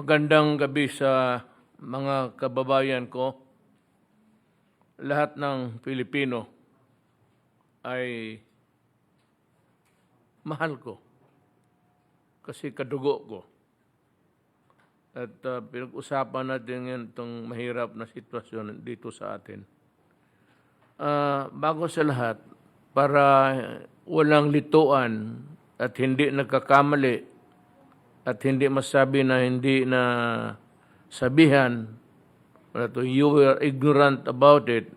Magandang gabi sa mga kababayan ko. Lahat ng Pilipino ay mahal ko kasi kadugo ko. At pinag-usapan natin ngayon itong mahirap na sitwasyon dito sa atin. Bago sa lahat, para walang lituan at hindi nagkakamali at hindi masabi na hindi na sabihan, you were ignorant about it,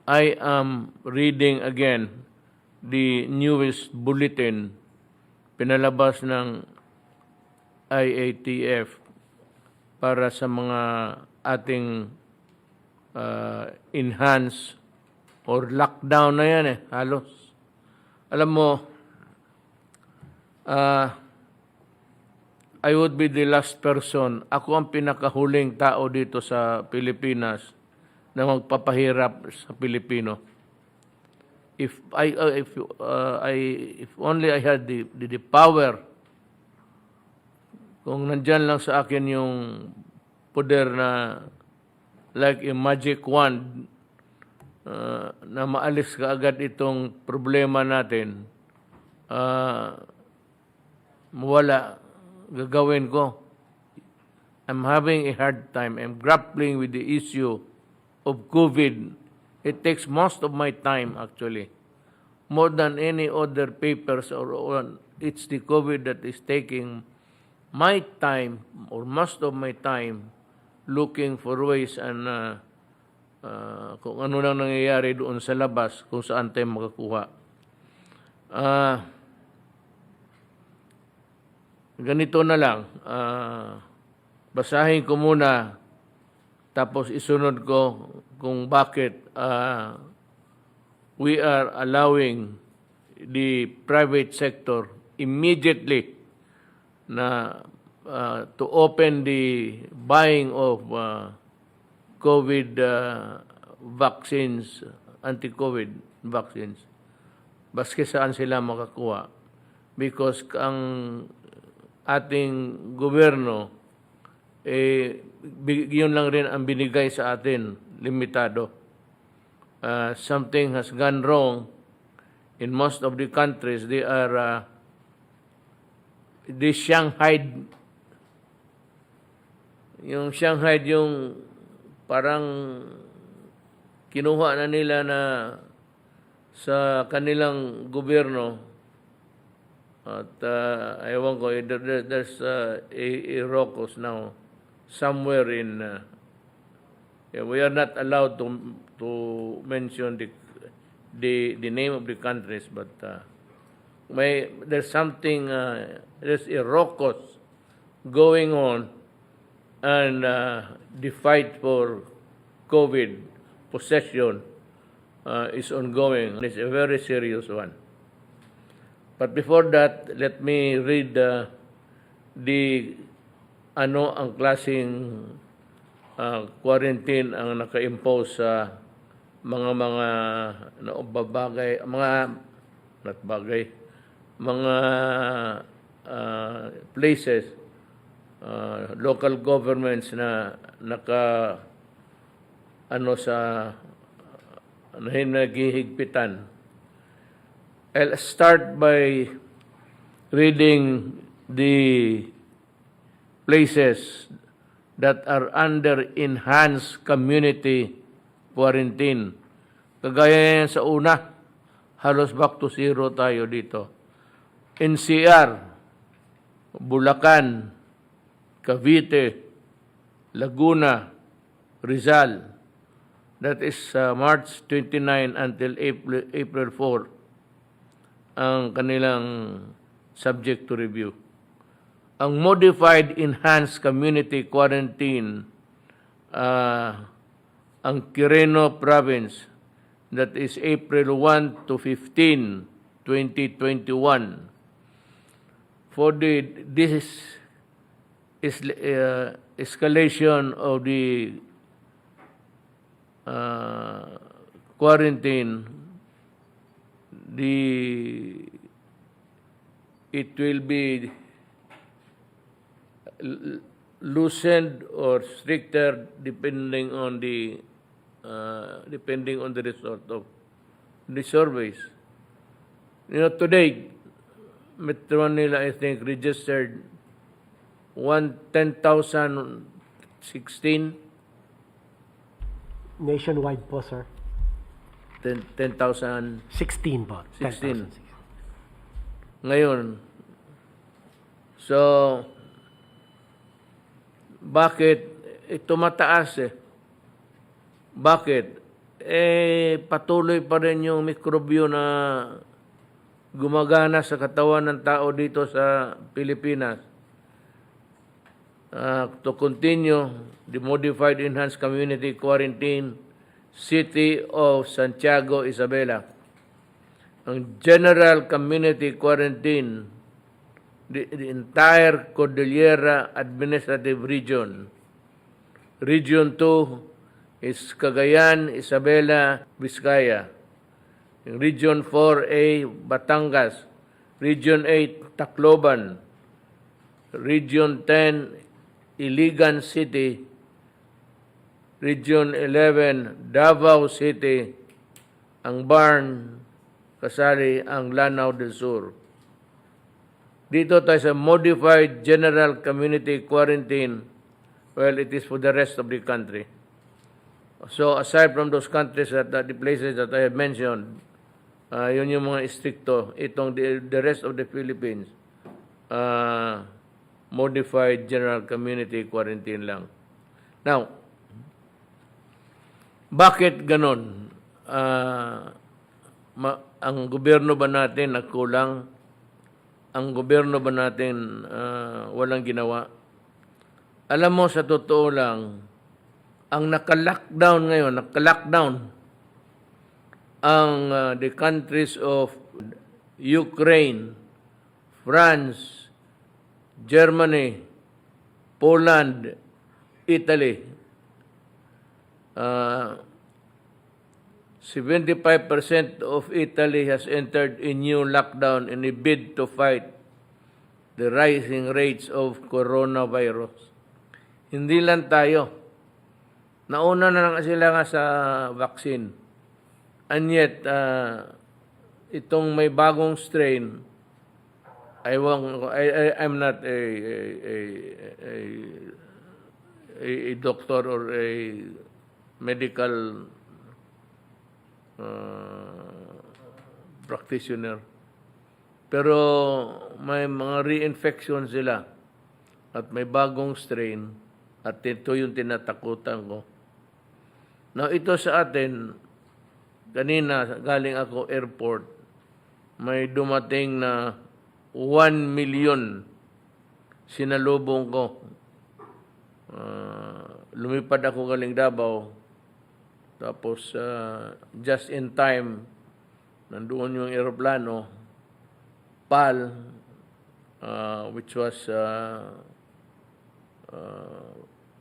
I am reading again the newest bulletin pinalabas ng IATF para sa mga ating enhanced or lockdown na yan halos. Alam mo, I would be the last person. Ako ang pinakahuling tao dito sa Pilipinas na magpapahirap sa Pilipino. If only I had the power, kung nandyan lang sa akin yung poder na like a magic wand na maalis ka agad itong problema natin, mawala. Gagawin ko. I'm having a hard time. I'm grappling with the issue of COVID. It takes most of my time actually. More than any other papers or it's the COVID that is taking my time or most of my time looking for ways and kung ano lang nangyayari doon sa labas kung saan tayo makakuha. Ganito na lang, basahin ko muna tapos isunod ko kung bakit we are allowing the private sector immediately na to open the buying of COVID vaccines, anti-COVID vaccines, baski saan sila makakuha. Because ang ating gobyerno, yun lang rin ang binigay sa atin, limitado. Something has gone wrong in most of the countries. They Shanghai, yung parang kinuha na nila na sa kanilang gobyerno. At ewan ko, there's a ROCOS now somewhere in. We are not allowed to mention the name of the countries, but there's something. There's a ROCOS going on, and the fight for COVID possession is ongoing. It's a very serious one. But before that, let me read ang klaseng quarantine ang naka-impose sa mga places, local governments na naghihigpitan. I'll start by reading the places that are under enhanced community quarantine. Kagaya yan sa una, halos back to zero tayo dito. NCR, Bulacan, Cavite, Laguna, Rizal. That is March 29 until April 4. Ang kanilang subject to review. Ang modified enhanced community quarantine, ang Quirino Province, that is April 1 to 15, 2021. For this escalation of the quarantine, it will be loosened or stricter depending on the result of the surveys. You know, today, Metro Manila, I think, registered 10,016, Nationwide po, sir. 10,000. 16 po. 16. 10,000. Ngayon, so, bakit tumataas eh? Bakit? Patuloy pa rin yung mikrobyo na gumagana sa katawan ng tao dito sa Pilipinas. To continue the modified enhanced community quarantine, City of Santiago, Isabela. Ang general community quarantine, the entire Cordillera Administrative Region. Region 2 is Cagayan, Isabela, Vizcaya. Region 4A, Batangas. Region 8, Tacloban. Region 10, Iligan City. Region 11, Davao City. Ang Barn, kasali ang Lanao del Sur. Dito tayo sa modified general community quarantine. Well, it is for the rest of the country. So aside from those countries the places that I have mentioned, yun yung mga istrikto. Itong the rest of the Philippines, modified general community quarantine lang. Now, bakit ganon? Ang gobyerno ba natin nagkulang? Ang gobyerno ba natin walang ginawa? Alam mo, sa totoo lang, ang naka-lockdown ngayon, ang the countries of Ukraine, France, Germany, Poland, Italy. 75% of Italy has entered a new lockdown in a bid to fight the rising rates of coronavirus. Hindi lang tayo. Nauna na lang sila nga sa vaccine. And yet, itong may bagong strain, I'm not a doctor or a medical practitioner. Pero may mga reinfection sila at may bagong strain at ito yung tinatakutan ko. Now, ito sa atin, kanina galing ako airport, may dumating na 1 million sinalubong ko. Lumipad ako galing Davao. Tapos, just in time, nandoon yung aeroplano, PAL, which was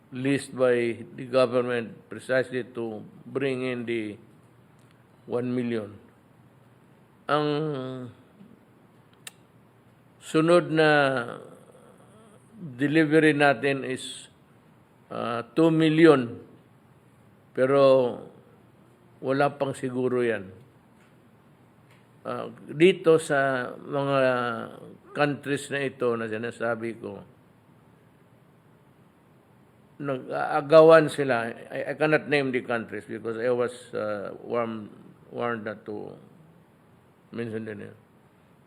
leased by the government precisely to bring in the 1 million. Ang sunod na delivery natin is 2 million. Pero wala pang siguro yan. Dito sa mga countries na ito na sinasabi ko, nag-aagawan sila. I cannot name the countries because I was warned not to mention them.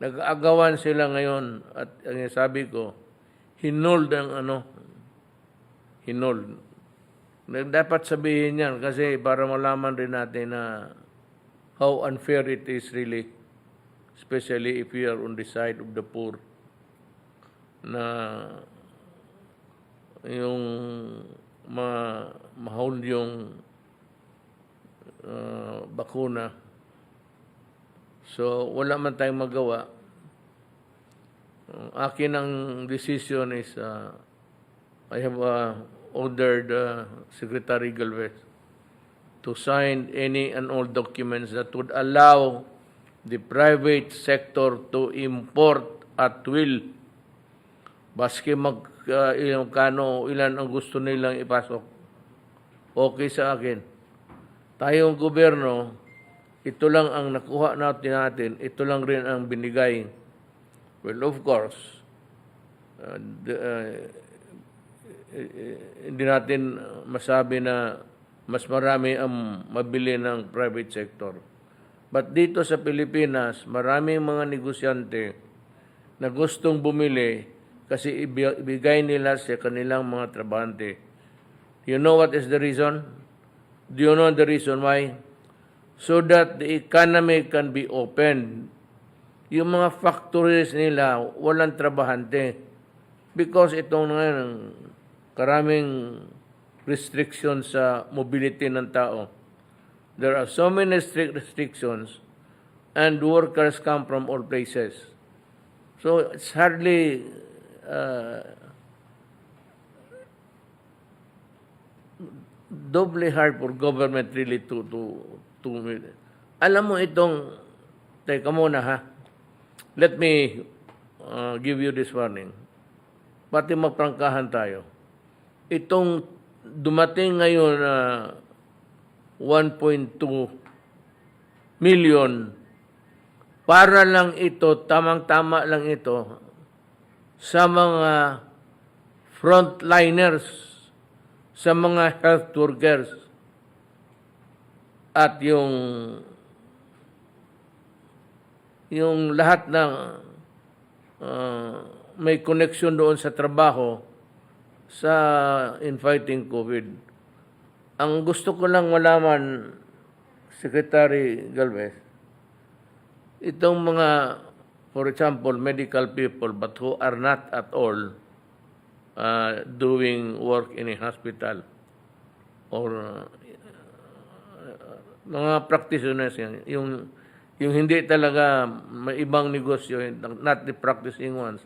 Nag-aagawan sila ngayon at ang sabi ko, hinold ang hinold. Dapat sabihin yan kasi para malaman rin natin na how unfair it is really, especially if we are on the side of the poor, na yung ma-hold yung bakuna. So, wala man tayong magawa. Akin ang decision is I have ordered Secretary Galvez to sign any and all documents that would allow the private sector to import at will Baski ilang kano, ilan ang gusto nilang ipasok. Okay sa akin. Tayong gobyerno, ito lang ang nakuha natin, ito lang rin ang binigay. Well, of course, hindi natin masabi na mas marami ang mabili ng private sector. But dito sa Pilipinas, maraming mga negosyante na gustong bumili kasi ibigay nila sa kanilang mga trabahante. You know what is the reason? Do you know the reason why? So that the economy can be opened. Yung mga factories nila, walang trabahante. Because itong ngayon, karaming restrictions sa mobility ng tao. There are so many restrictions and workers come from all places. So it's hardly doubly hard for government really to alam mo itong, teka muna ha, let me give you this warning. Pati magprangkahan tayo. Itong dumating ngayon na 1.2 million, para lang ito, tamang-tama lang ito, sa mga frontliners, sa mga health workers, at yung lahat ng may connection doon sa trabaho in fighting COVID. Ang gusto ko lang malaman, Secretary Galvez, itong mga, for example, medical people but who are not at all doing work in a hospital or mga practitioners yan, yung hindi talaga may ibang negosyo, not the practicing ones,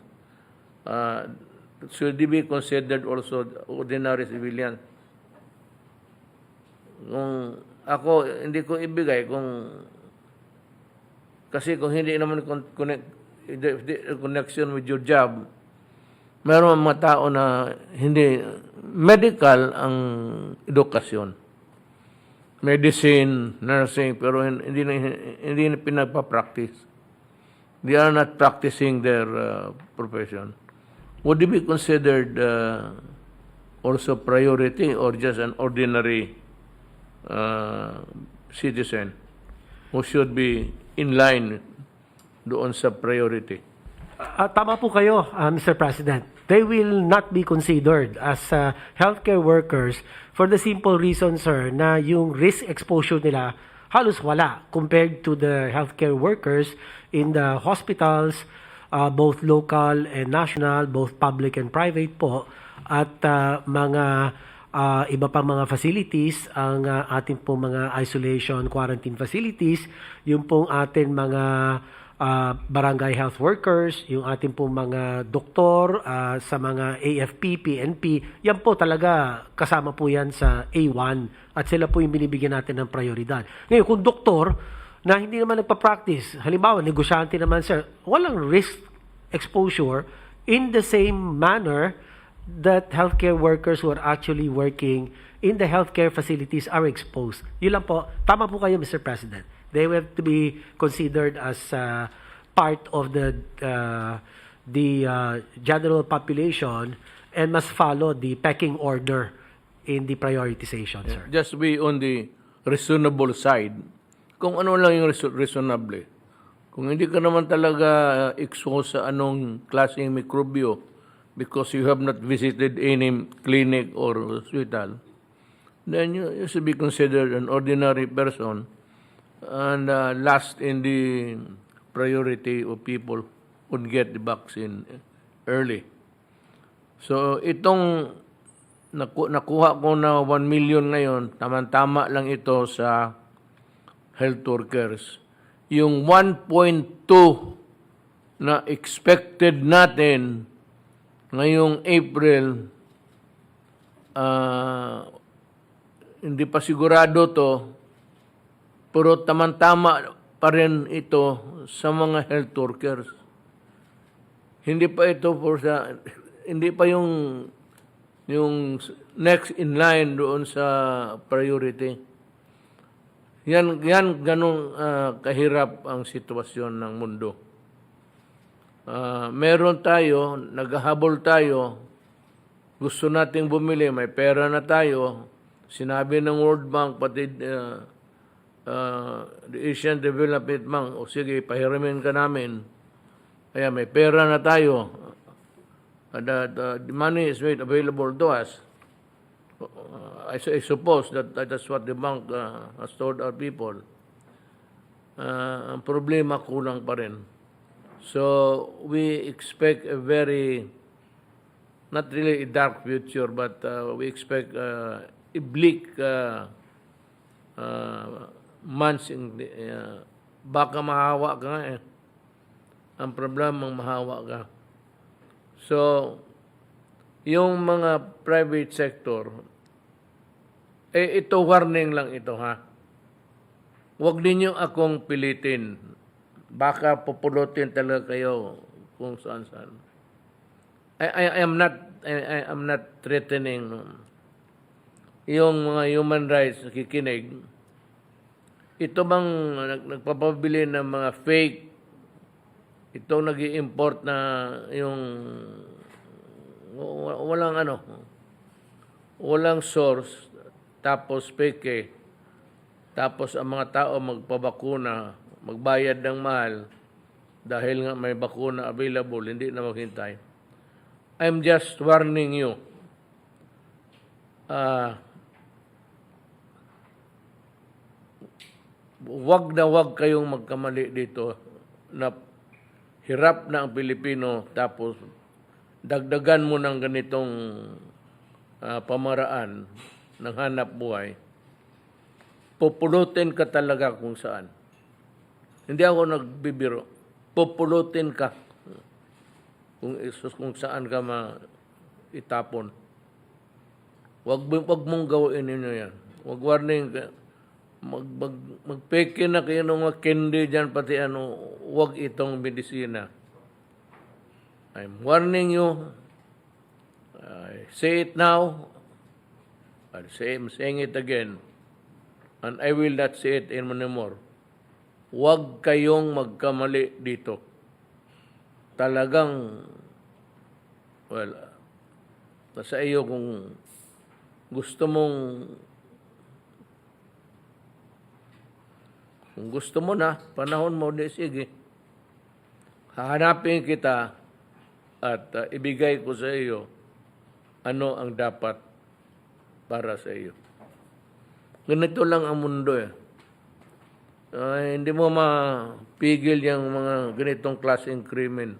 should they be considered also ordinary civilians? Kung ako, hindi ko ibigay kasi kung hindi naman connection with your job, meron mga tao na hindi medical ang edukasyon. Medicine, nursing, pero hindi na pinagpa-practice. They are not practicing their profession. Would it be considered also priority or just an ordinary citizen who should be in line doon sa priority? Tama po kayo, Mr. President. They will not be considered as healthcare workers for the simple reason, sir, na yung risk exposure nila halos wala compared to the healthcare workers in the hospitals, both local and national, both public and private po, at mga iba pang mga facilities, ang ating pong mga isolation quarantine facilities, yung pong ating mga barangay health workers, yung ating pong mga doktor sa mga AFP, PNP, yan po talaga kasama po yan sa A1 at sila po yung binibigyan natin ng prioridad. Ngayon, kung doktor na hindi naman nagpa-practice, halimbawa, negosyante naman sir, walang risk exposure in the same manner that healthcare workers who are actually working in the healthcare facilities are exposed. Yun lang po. Tama po kayo, Mr. President. They have to be considered as part of the general population and must follow the pecking order in the prioritization, sir. Just be on the reasonable side. Kung ano lang yung reasonable. Kung hindi ka naman talaga exposed sa anong klaseng mikrobyo because you have not visited any clinic or hospital, then you should be considered an ordinary person and last in the priority of people would get the vaccine early. So itong nakuha ko na 1 million ngayon, tama-tama lang ito sa health workers. Yung 1.2 na expected natin ngayong April, hindi pa sigurado to, pero tamang-tama pa rin ito sa mga health workers. Hindi pa ito for sa hindi pa yung next in line doon sa priority. Yan ganong kahirap ang sitwasyon ng mundo. Meron tayo, naghahabol tayo, gusto nating bumili, may pera na tayo. Sinabi ng World Bank, pati the Asian Development Bank, o sige, pahiramin ka namin. Kaya may pera na tayo. The money is made available to us. I suppose that's what the bank has told our people. Ang problema, kulang pa rin. So, we expect a very, not really a dark future, but we expect a bleak months. Baka mahawa ka nga eh. Ang problema, mahawa ka. So, yung mga private sector, ito warning lang ito ha. Huwag ninyo akong pilitin. Baka pupulutin talaga kayo kung saan-saan. I am not threatening yung mga human rights nakikinig. Ito bang nagpapabili ng mga fake, itong nag-i-import na yung walang source, tapos fake, tapos ang mga tao magpabakuna, magbayad ng mahal dahil nga may bakuna available, hindi na maghintay. I'm just warning you. Wag kayong magkamali dito na hirap na ang Pilipino tapos dagdagan mo ng ganitong pamaraan ng hanap buhay. Pupulutin ka talaga kung saan. Hindi ako nagbibiro. Pupulutin ka kung saan ka itapon. Wag mong gawin ninyo yan. Wag warning ka. Magpeke na kayo ng mga candy dyan, pati wag itong medisina. I'm warning you. I say it now. I'm saying it again. And I will not say it anymore. Huwag kayong magkamali dito. Talagang, nasa iyo kung gusto mo na, panahon mo, sige. Hahanapin kita at ibigay ko sa iyo ano ang dapat para sa iyo. Ganito lang ang mundo eh. Hindi mo mapigil yung mga ganitong klaseng krimen.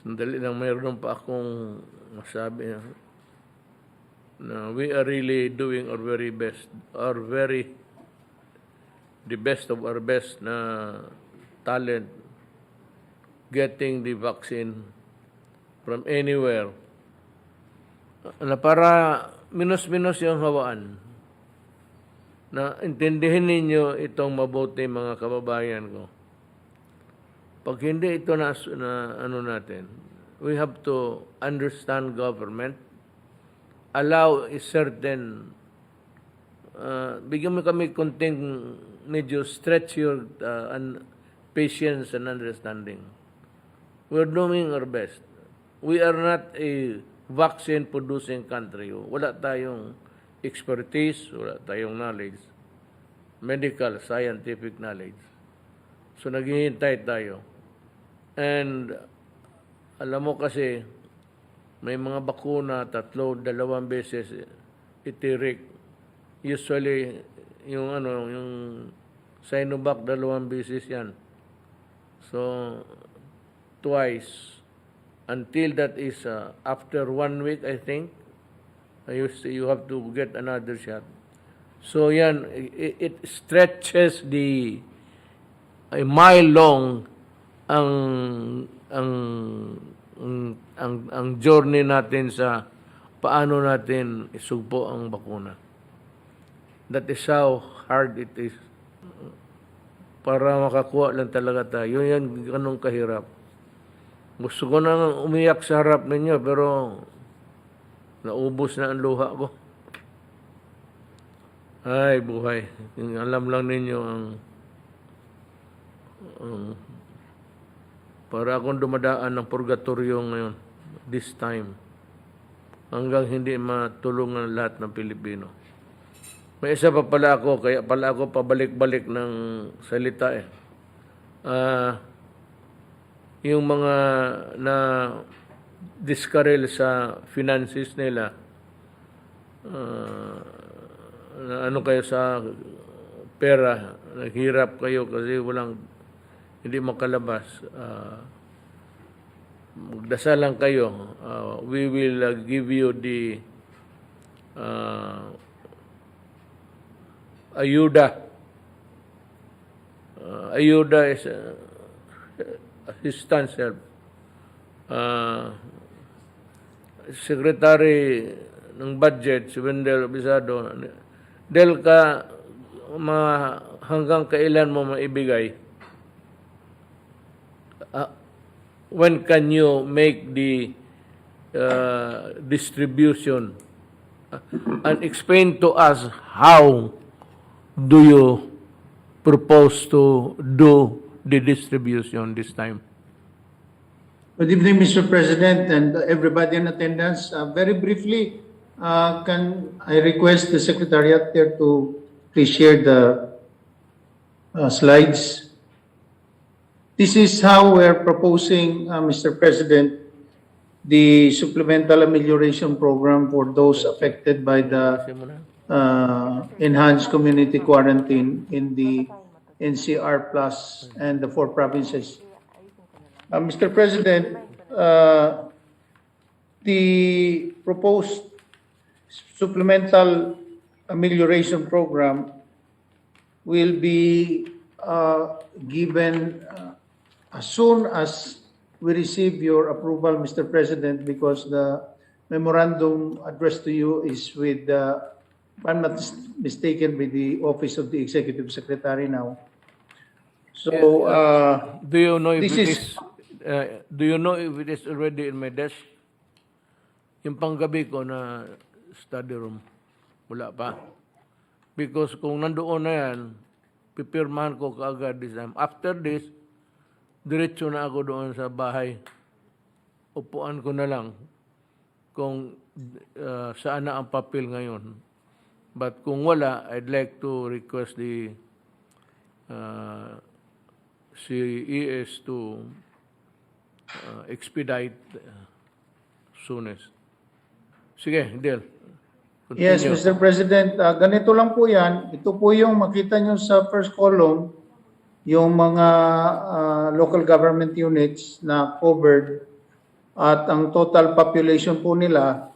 Sandali lang, mayroon pa akong masabi na we are really doing our very best, the best of our best na talent getting the vaccine from anywhere na para minus-minus yung hawaan na intindihin ninyo itong mabuti mga kababayan ko. Pag hindi ito na natin, we have to understand government, allow a certain, bigyan mo kami konting medyo stretch your patience and understanding. We're doing our best. We are not a vaccine-producing country. Wala tayong expertise, wala tayong knowledge, medical, scientific knowledge. So, naghihintay tayo. And, alam mo kasi, may mga bakuna, 2 beses itirik. Usually, yung Sinovac, 2 beses yan. So, twice. Until that is after 1 week, I think, you have to get another shot. So, yan, it stretches a mile long ang journey natin sa paano natin isugpo ang bakuna. That is how hard it is. Para makakuha lang talaga tayo. Yan, ganun kahirap. Gusto ko nang umiyak sa harap ninyo, pero naubos na ang luha ko. Ay, buhay. Alam lang ninyo para akong dumadaan ng purgatorio ngayon, this time, hanggang hindi matulungan lahat ng Pilipino. May isa pa pala ako, kaya pala ako pabalik-balik ng salita eh. Yung mga na diskarel sa finances nila, na ano kayo sa pera, naghirap kayo kasi hindi makalabas. Magdasal lang kayo. We will give you the ayuda. Ayuda is assistance help. Secretary ng budget, si Wendell Bisado, Del ka hanggang kailan mo maibigay? When can you make the distribution? And explain to us how do you propose to do the distribution this time? Good evening, Mr. President, and everybody in attendance. Very briefly, can I request the Secretariat there to please share the slides? This is how we're proposing, Mr. President, the supplemental amelioration program for those affected by the enhanced community quarantine in the NCR Plus and the 4 provinces. Mr. President, the proposed supplemental amelioration program will be given as soon as we receive your approval, Mr. President, because the memorandum addressed to you is with, if I'm not mistaken, with the Office of the Executive Secretary now. So, Do you know if this it is- is do you know if it is already in my desk? Yung panggabi ko na study room, wala pa. Because kung nandoon na yan, pipirmahan ko kaagad this time. After this, diretso na ako doon sa bahay. Upuan ko na lang kung saan na ang papel ngayon. But kung wala, I'd like to request the CES to expedite soonest. Sige, Del. yes, Continue. Mr. President, ganito lang po yan. Ito po yung makita nyo sa first column, yung mga local government units na covered at ang total population po nila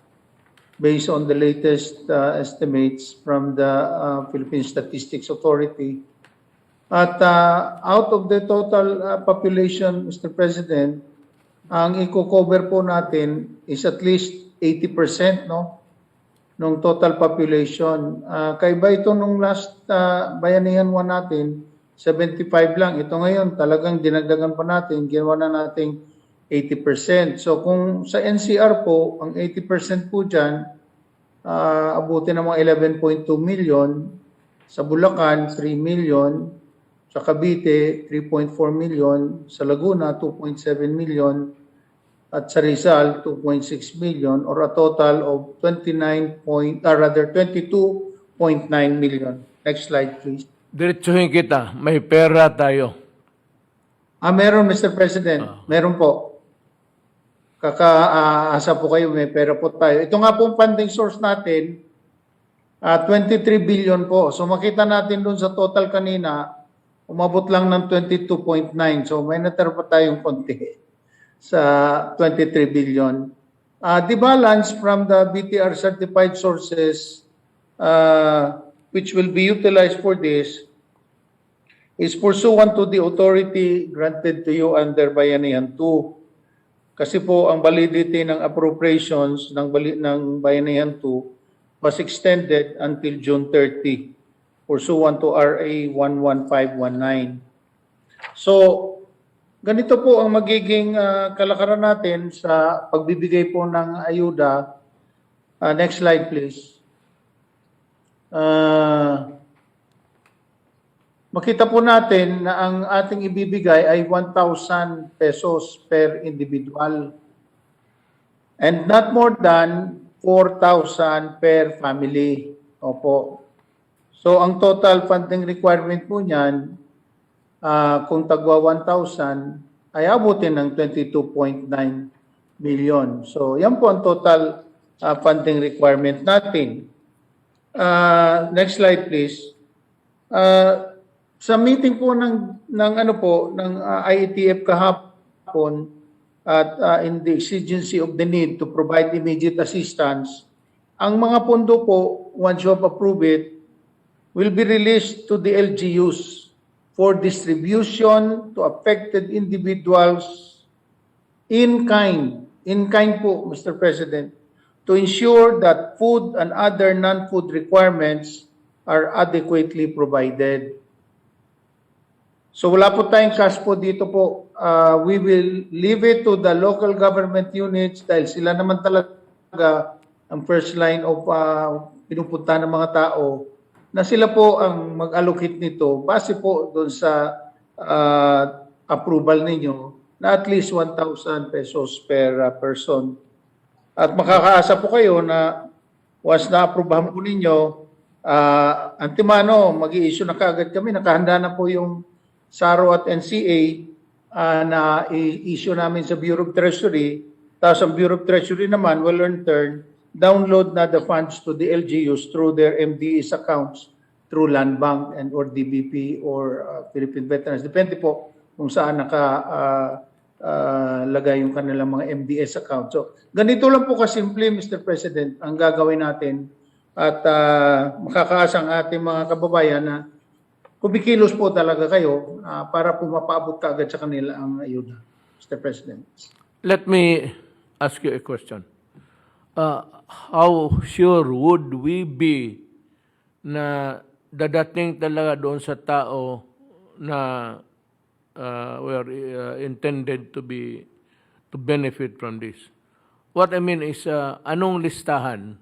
based on the latest estimates from the Philippine Statistics Authority. At out of the total population, Mr. President, ang i-cover po natin is at least 80%, no? Nung total population. Kaiba ito nung last bayanihan 1 natin, 75 lang. Ito ngayon, talagang dinagdagan pa natin, ginawa na nating 80%. So kung sa NCR po, ang 80% po dyan, abutin ng mga 11.2 million. Sa Bulacan, 3 million. Sa Cavite, 3.4 million. Sa Laguna, 2.7 million. At sa Rizal, 2.6 million, or a total of 22.9 million. Next slide, please. Diretsuhin kita. May pera tayo. Meron, Mr. President. Meron po. Kakaasa po kayo, may pera po tayo. Ito nga pong funding source natin, 23 billion po. So makita natin dun sa total kanina, umabot lang ng 22.9. So may natira pa tayong konti sa 23 billion. The balance from the BTR certified sources, which will be utilized for this, is pursuant to the authority granted to you under Bayanihan 2. Kasi po ang validity ng appropriations ng Bayanihan 2 was extended until June 30. pursuant to RA 11519. So, ganito po ang magiging kalakaran natin sa pagbibigay po ng ayuda. Next slide, please. Makita po natin na ang ating ibibigay ay 1,000 pesos per individual and not more than 4,000 per family. Opo. So, ang total funding requirement po niyan, kung tagwa 1,000, ay abutin ng 22.9 million. So, yan po ang total funding requirement natin. Next slide, please. Sa meeting po ng IETF kahapon at in the exigency of the need to provide immediate assistance, ang mga pondo po, once you have approved it, will be released to the LGUs for distribution to affected individuals in kind. In kind po, Mr. President, to ensure that food and other non-food requirements are adequately provided. So wala po tayong cash po dito po. We will leave it to the local government units dahil sila naman talaga ang first line of pinupunta ng mga tao na sila po ang mag-allocate nito base po doon sa approval ninyo na at least 1,000 pesos per person. At makakaasa po kayo na once na-approvehan po ninyo, antimano, mag-i-issue na kaagad kami. Nakahanda na po yung SARO at NCA na i-issue namin sa Bureau of Treasury. Tapos ang Bureau of Treasury naman will in turn download na the funds to the LGUs through their MDEs accounts through Land Bank and or DBP or Philippine Veterans. Depende po kung saan lagay yung kanilang mga MDS account. So, ganito lang po kasimple, Mr. President, ang gagawin natin at makakaasa ang ating mga kababayan na kumikilos po talaga kayo para po mapaabot kaagad sa kanila ang ayuda, Mr. President. Let me ask you a question. How sure would we be na dadating talaga doon sa tao na were intended to benefit from this? What I mean is, anong listahan?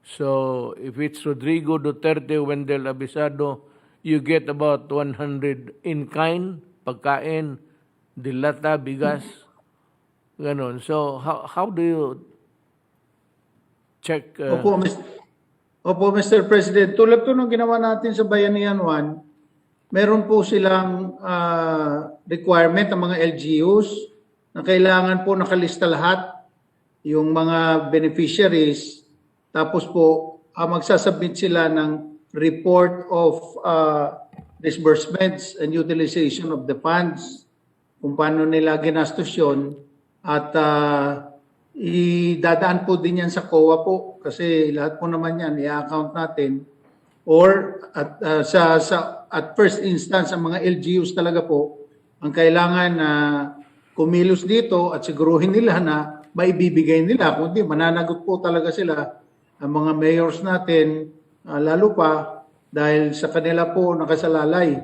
So, if it's Rodrigo Duterte, Wendell Abisado, you get about 100 in-kind, pagkain, dilata, bigas, ganon. So, how do you check? Opo, Mr. President. Tulad po nung ginawa natin sa Bayanihan 1, meron po silang requirement ng mga LGUs na kailangan po nakalista lahat yung mga beneficiaries. Tapos po, magsasubmit sila ng report of disbursements and utilization of the funds, kung paano nila ginastos yun, at idadaan po din yan sa COA po kasi lahat po naman yan i-account natin or at first instance ang mga LGUs talaga po ang kailangan na kumilos dito at siguruhin nila na maibibigay nila, kundi mananagot po talaga sila ang mga mayors natin, lalo pa dahil sa kanila po nakasalalay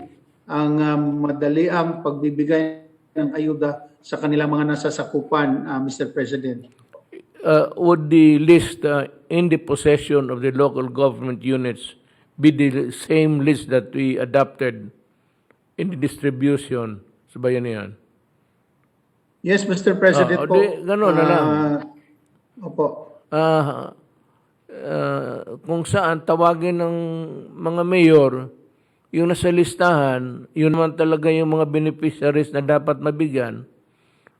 ang madali ang pagbibigay ng ayuda sa kanilang mga nasasakupan, Mr. President. Would the list in the possession of the local government units be the same list that we adopted in the distribution sa Bayanihan? Yes, Mr. President po. Ganun na lang. Opo. Kung saan tawagin ng mga mayor, yung nasa listahan, yun naman talaga yung mga beneficiaries na dapat mabigyan.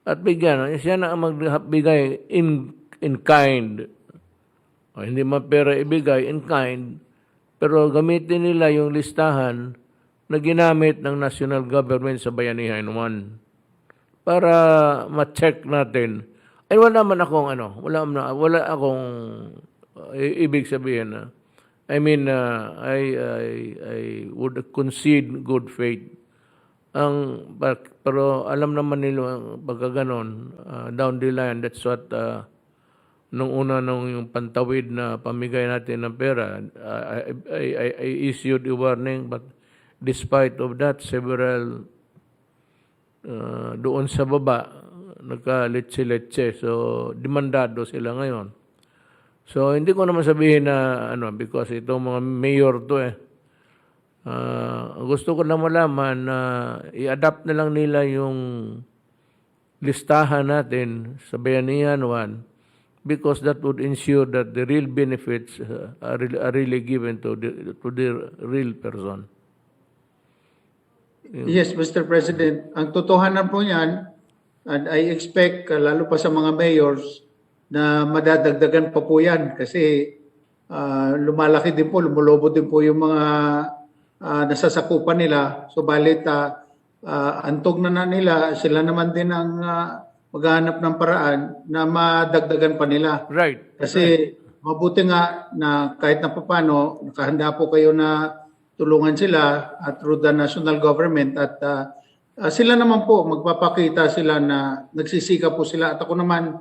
At bigyan, siya na ang magbigay in kind. O, hindi man pera ibigay, in kind. Pero gamitin nila yung listahan na ginamit ng national government sa Bayanihan 1. Para ma-check natin. Ay wala akong ibig sabihin na I would concede good faith. Pero alam naman nila pagka ganon, down the line, that's what nung una nung yung pantawid na pamigay natin ng pera, I issued a warning, but despite of that, several doon sa baba, nagka-letse-letse. So, demandado sila ngayon. So, hindi ko naman sabihin na, because itong mga mayor to gusto ko na malaman na i-adapt na lang nila yung listahan natin sa Bayanihan 1 because that would ensure that the real benefits are really given to the real person. Yes, Mr. President. Ang totohanan po niyan, and I expect, lalo pa sa mga mayors, na madadagdagan pa po yan kasi lumalaki din po, lumulobo din po yung mga nasasakupan nila. So, balit, antog na nila, sila naman din ang maghahanap ng paraan na madagdagan pa nila. Right. Kasi mabuti nga na kahit na paano, nakahanda po kayo na tulungan sila through the national government at sila naman po, magpapakita sila na nagsisika po sila. At ako naman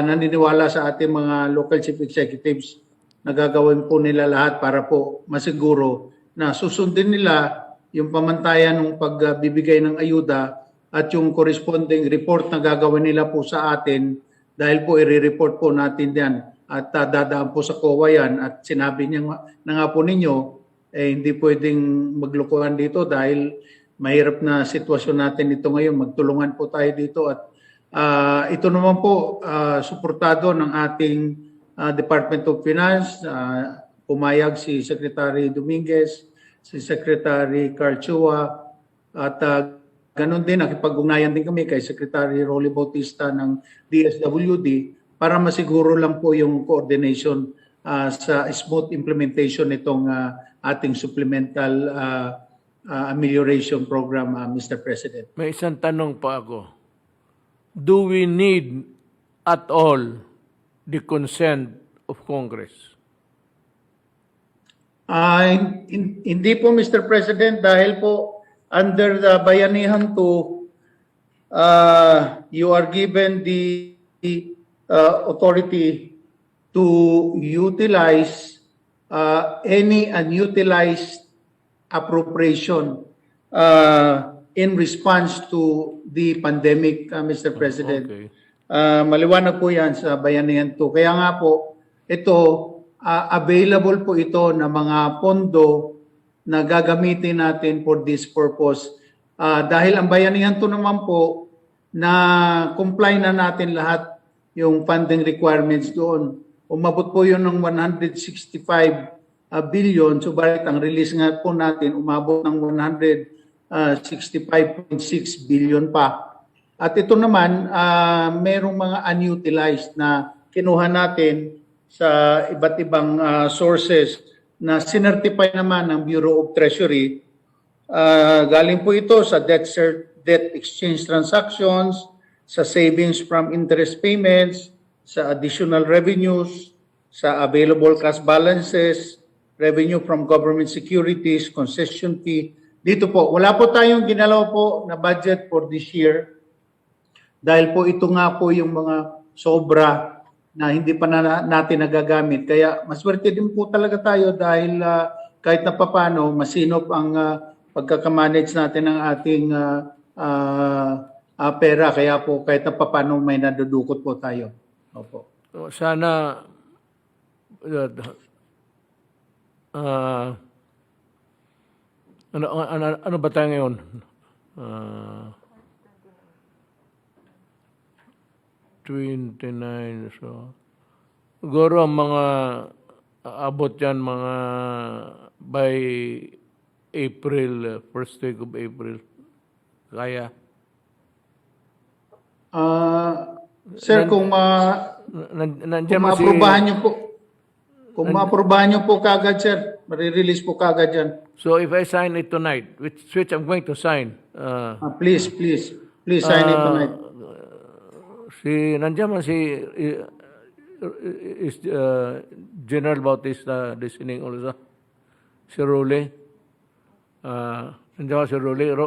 naniniwala sa ating mga local chief executives na gagawin po nila lahat para po masiguro na susundin nila yung pamantayan ng pagbibigay ng ayuda at yung corresponding report na gagawin nila po sa atin dahil po i-report po natin yan at dadaan po sa COA yan at sinabi niya na nga po ninyo hindi pwedeng maglukuhan dito dahil mahirap na sitwasyon natin ito ngayon. Magtulungan po tayo dito at ito naman po suportado ng ating Department of Finance, pumayag si Secretary Dominguez, si Secretary Carchua at ganon din, nakipag-ugnayan din kami kay Secretary Rolly Bautista ng DSWD para masiguro lang po yung coordination sa smooth implementation nitong ating supplemental amelioration program, Mr. President. May isang tanong pa ako. Do we need at all the consent of Congress? Hindi po, Mr. President, dahil po under the Bayanihan 2, you are given the authority to utilize any unutilized appropriation in response to the pandemic, Mr. President. Okay. Maliwanag po yan sa Bayanihan 2. Kaya nga po, ito, available po ito na mga pondo na gagamitin natin for this purpose. Dahil ang Bayanihan 2 naman po, na comply na natin lahat yung funding requirements doon. Umabot po yun ng 165 billion. Subalit ang release nga po natin, umabot ng 165.6 billion pa. At ito naman, merong mga unutilized na kinuha natin sa iba't ibang sources na sinertify naman ng Bureau of Treasury. Galing po ito sa debt exchange transactions, sa savings from interest payments, sa additional revenues, sa available cash balances, revenue from government securities, concession fee. Dito po, wala po tayong ginalaw po na budget for this year dahil po ito nga po yung mga sobra na hindi pa natin nagagamit. Kaya maswerte din po talaga tayo dahil kahit na papano masinop ang pagkakamanage natin ng ating pera. Kaya po kahit na papano may nadudukot po tayo. Opo. Sana ano ba tayo ngayon? 29, so siguro ang mga abot yan mga by April, first week of April. Kaya? Sir, kung maaprubahan niyo po, kung maaprubahan niyo po kagad, sir, marirelease po kagad yan. So if I sign it tonight, which I'm going to sign. Please sign it tonight. Nandiyan man General Bautista listening also. Si Role. Nandiyan man si Role.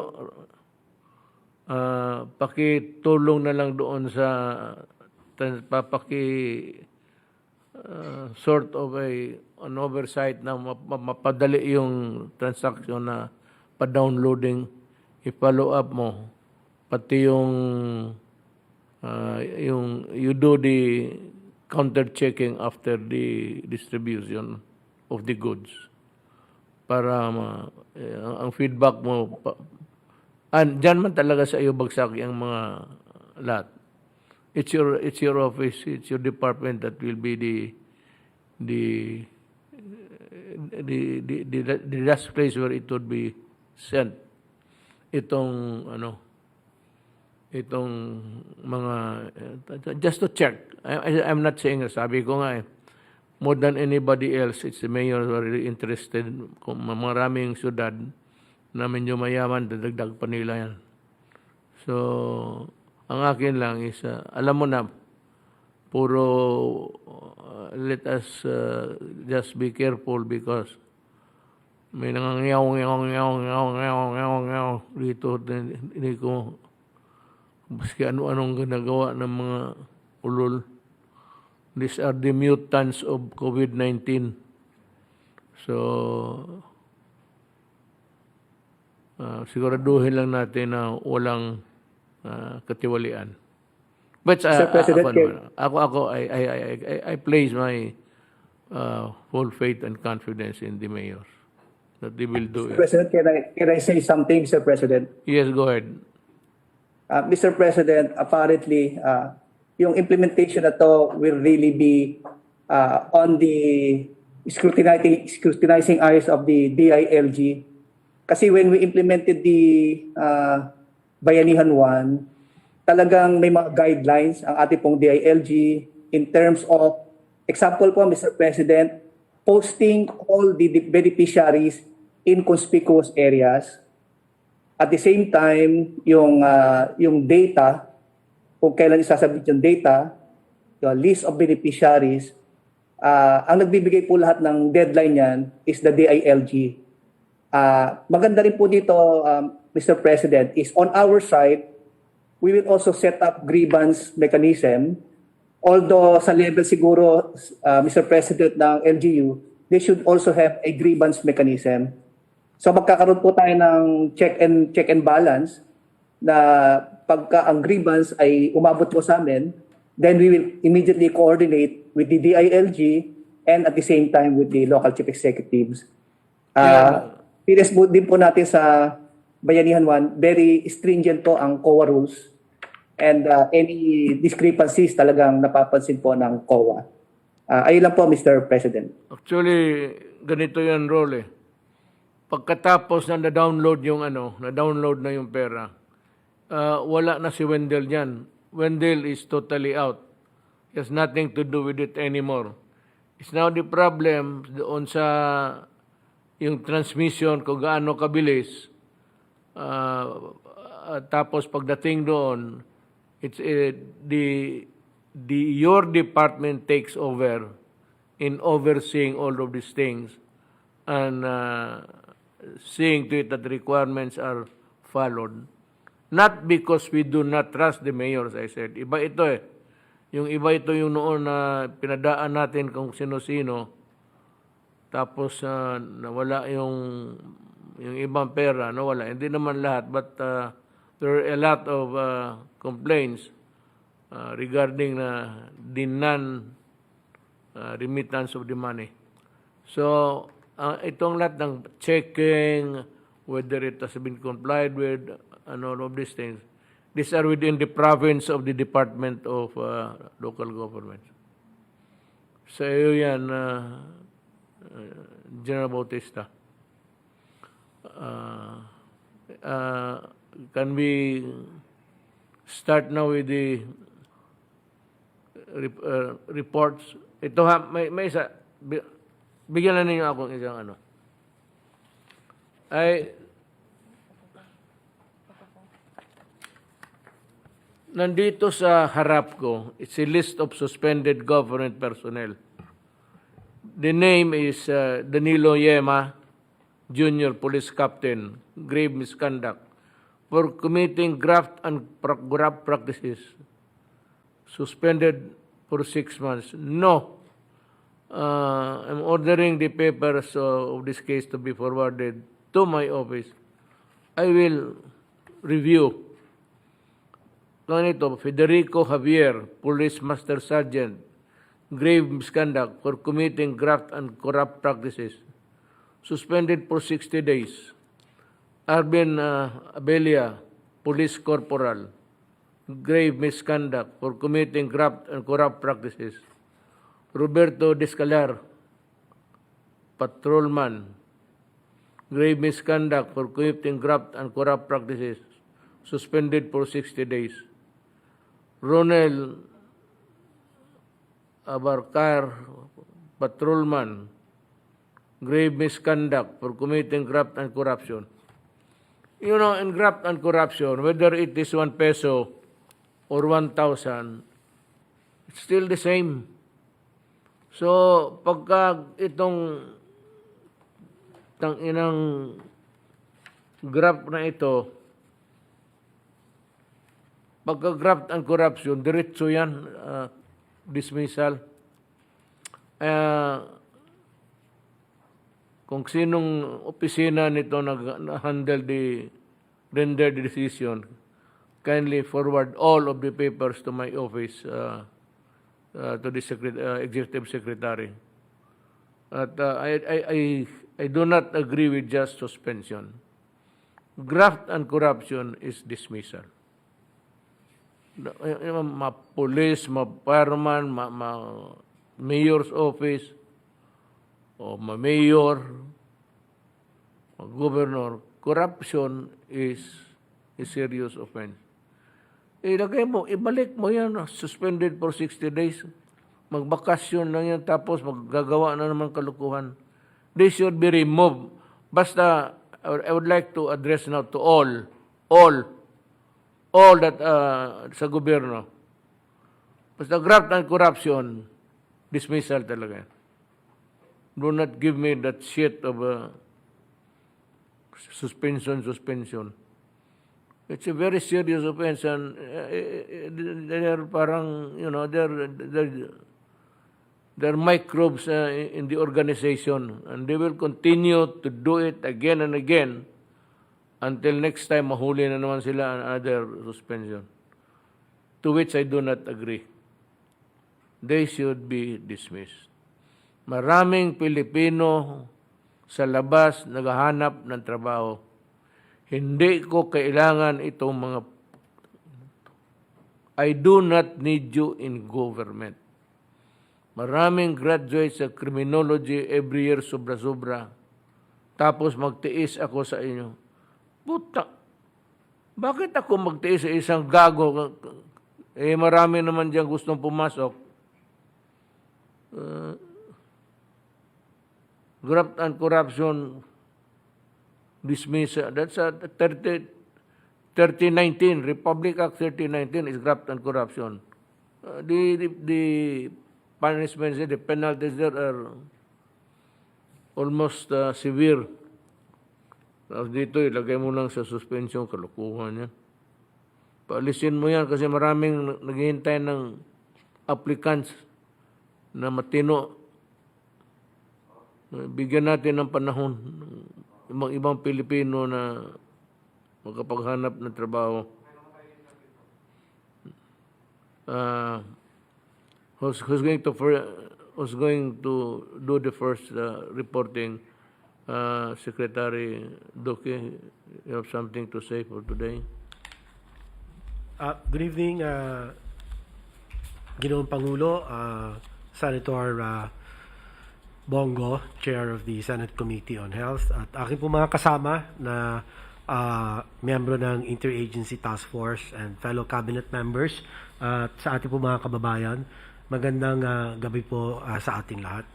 Pakitulong na lang doon sa sort of an oversight na mapadali yung transaction na pa-downloading, i-follow up mo, pati yung you do the counter-checking after the distribution of the goods para ang feedback mo dyan man talaga sa iyo bagsak yung mga lahat. It's your office, it's your department that will be the last place where it would be sent. Itong mga just to check. I'm not saying, sabi ko nga more than anybody else, it's the mayor who are really interested. Kung maraming syudad na medyo mayaman, dadagdag pa nila yan. So, ang akin lang is, alam mo na, puro let us just be careful because may nangangayaw dito. Hindi ko, maski ano-anong ginagawa ng mga ulol. These are the mutants of COVID-19. So, siguraduhin lang natin na walang katiwalian. But Sir President, I place my full faith and confidence in the mayors that they will do Mr. it. President, can I say something, Mr. President? Yes, go ahead. Mr. President, apparently, yung implementation na to will really be on the scrutinizing eyes of the DILG. Kasi when we implemented the Bayanihan 1, talagang may mga guidelines ang ating pong DILG in terms of, example po, Mr. President, posting all the beneficiaries in conspicuous areas. At the same time, yung data, kung kailan isasabit yung data, yung list of beneficiaries, ang nagbibigay po lahat ng deadline yan is the DILG. Maganda rin po dito, Mr. President, is on our side, we will also set up grievance mechanism. Although sa level siguro, Mr. President ng LGU, they should also have a grievance mechanism. So magkakaroon po tayo ng check and balance na pagka ang grievance ay umabot po sa amin, then we will immediately coordinate with the DILG and at the same time with the local chief executives. Pines din po natin sa Bayanihan 1, very stringent po ang COA rules and any discrepancies talagang napapansin po ng COA. Ayun lang po, Mr. President. Actually, ganito yan role eh. Pagkatapos na na-download yung na-download na yung pera, wala na si Wendell dyan. Wendell is totally out. He has nothing to do with it anymore. It's now the problem doon sa yung transmission kung gaano kabilis. Tapos pagdating doon, it's your department takes over in overseeing all of these things and seeing to it that the requirements are followed. Not because we do not trust the mayor, as I said. Iba ito eh. Yung iba ito yung noon na pinadaan natin kung sino-sino. Tapos nawala yung ibang pera, nawala. Hindi naman lahat, but there are a lot of complaints regarding the non-remittance of the money. So, itong lahat ng checking, whether it has been complied with, and all of these things, these are within the province of the Department of Local Government. Sa iyo yan, General Bautista. Can we start now with the reports? Ito ha, may isa. Bigyan na ninyo akong isang nandito sa harap ko, it's a list of suspended government personnel. The name is Danilo Yema, Junior Police Captain, grave misconduct for committing graft and graft practices. Suspended for 6 months. No. I'm ordering the papers of this case to be forwarded to my office. I will review. Ganito, Federico Javier, Police Master Sergeant, grave misconduct for committing graft and corrupt practices, suspended for 60 days. Arvin Abelia, Police Corporal, grave misconduct for committing graft and corrupt practices. Roberto Descalar, Patrolman, grave misconduct for committing graft and corrupt practices, suspended for 60 days. Ronel Abarcar, Patrolman, grave misconduct for committing graft and corruption. You know, in graft and corruption, whether it is 1 peso or 1,000, it's still the same. So, pagka itong tanginang graft na ito, pagka graft and corruption, diretso yan, dismissal. Kung sinong opisina nito nag-handle render the decision, kindly forward all of the papers to my office, to the executive secretary. At I do not agree with just suspension. Graft and corruption is dismissal. Ma-police, ma-fireman, mayor's office, o ma-mayor, ma-governor, corruption is a serious offense. Ilagay mo, ibalik mo yan, suspended for 60 days. Magbakasyon lang yan, tapos maggagawa na naman kalukuhan. They should be removed. Basta, I would like to address now to all that sa gobyerno. Basta graft and corruption, dismissal talaga. Do not give me that shit of suspension. It's a very serious offense, and they're parang, you know, they're microbes in the organization, and they will continue to do it again and again until next time mahuli na naman sila another suspension, to which I do not agree. They should be dismissed. Maraming Pilipino sa labas naghahanap ng trabaho. Hindi ko kailangan itong mga... I do not need you in government. Maraming graduates sa criminology every year, sobra-sobra. Tapos magtiis ako sa inyo. Puta, bakit ako magtiis sa isang gago? Marami naman dyan gustong pumasok. Graft and corruption, dismissal. That's 3019, Republic Act 3019 is graft and corruption. The punishments, the penalties there are almost severe. Dito, ilagay mo lang sa suspension, kalukuhan yan. Paalisin mo yan kasi maraming naghihintay ng applicants na matino. Bigyan natin ng panahon ng ibang Pilipino na makapaghanap ng trabaho. Who's going to do the first reporting? Secretary Duque, you have something to say for today? Good evening, Ginoong Pangulo, Senator Bongo, Chair of the Senate Committee on Health, at aking po mga kasama na miyembro ng Interagency Task Force and fellow cabinet members, at sa ating po mga kababayan, magandang gabi po sa ating lahat.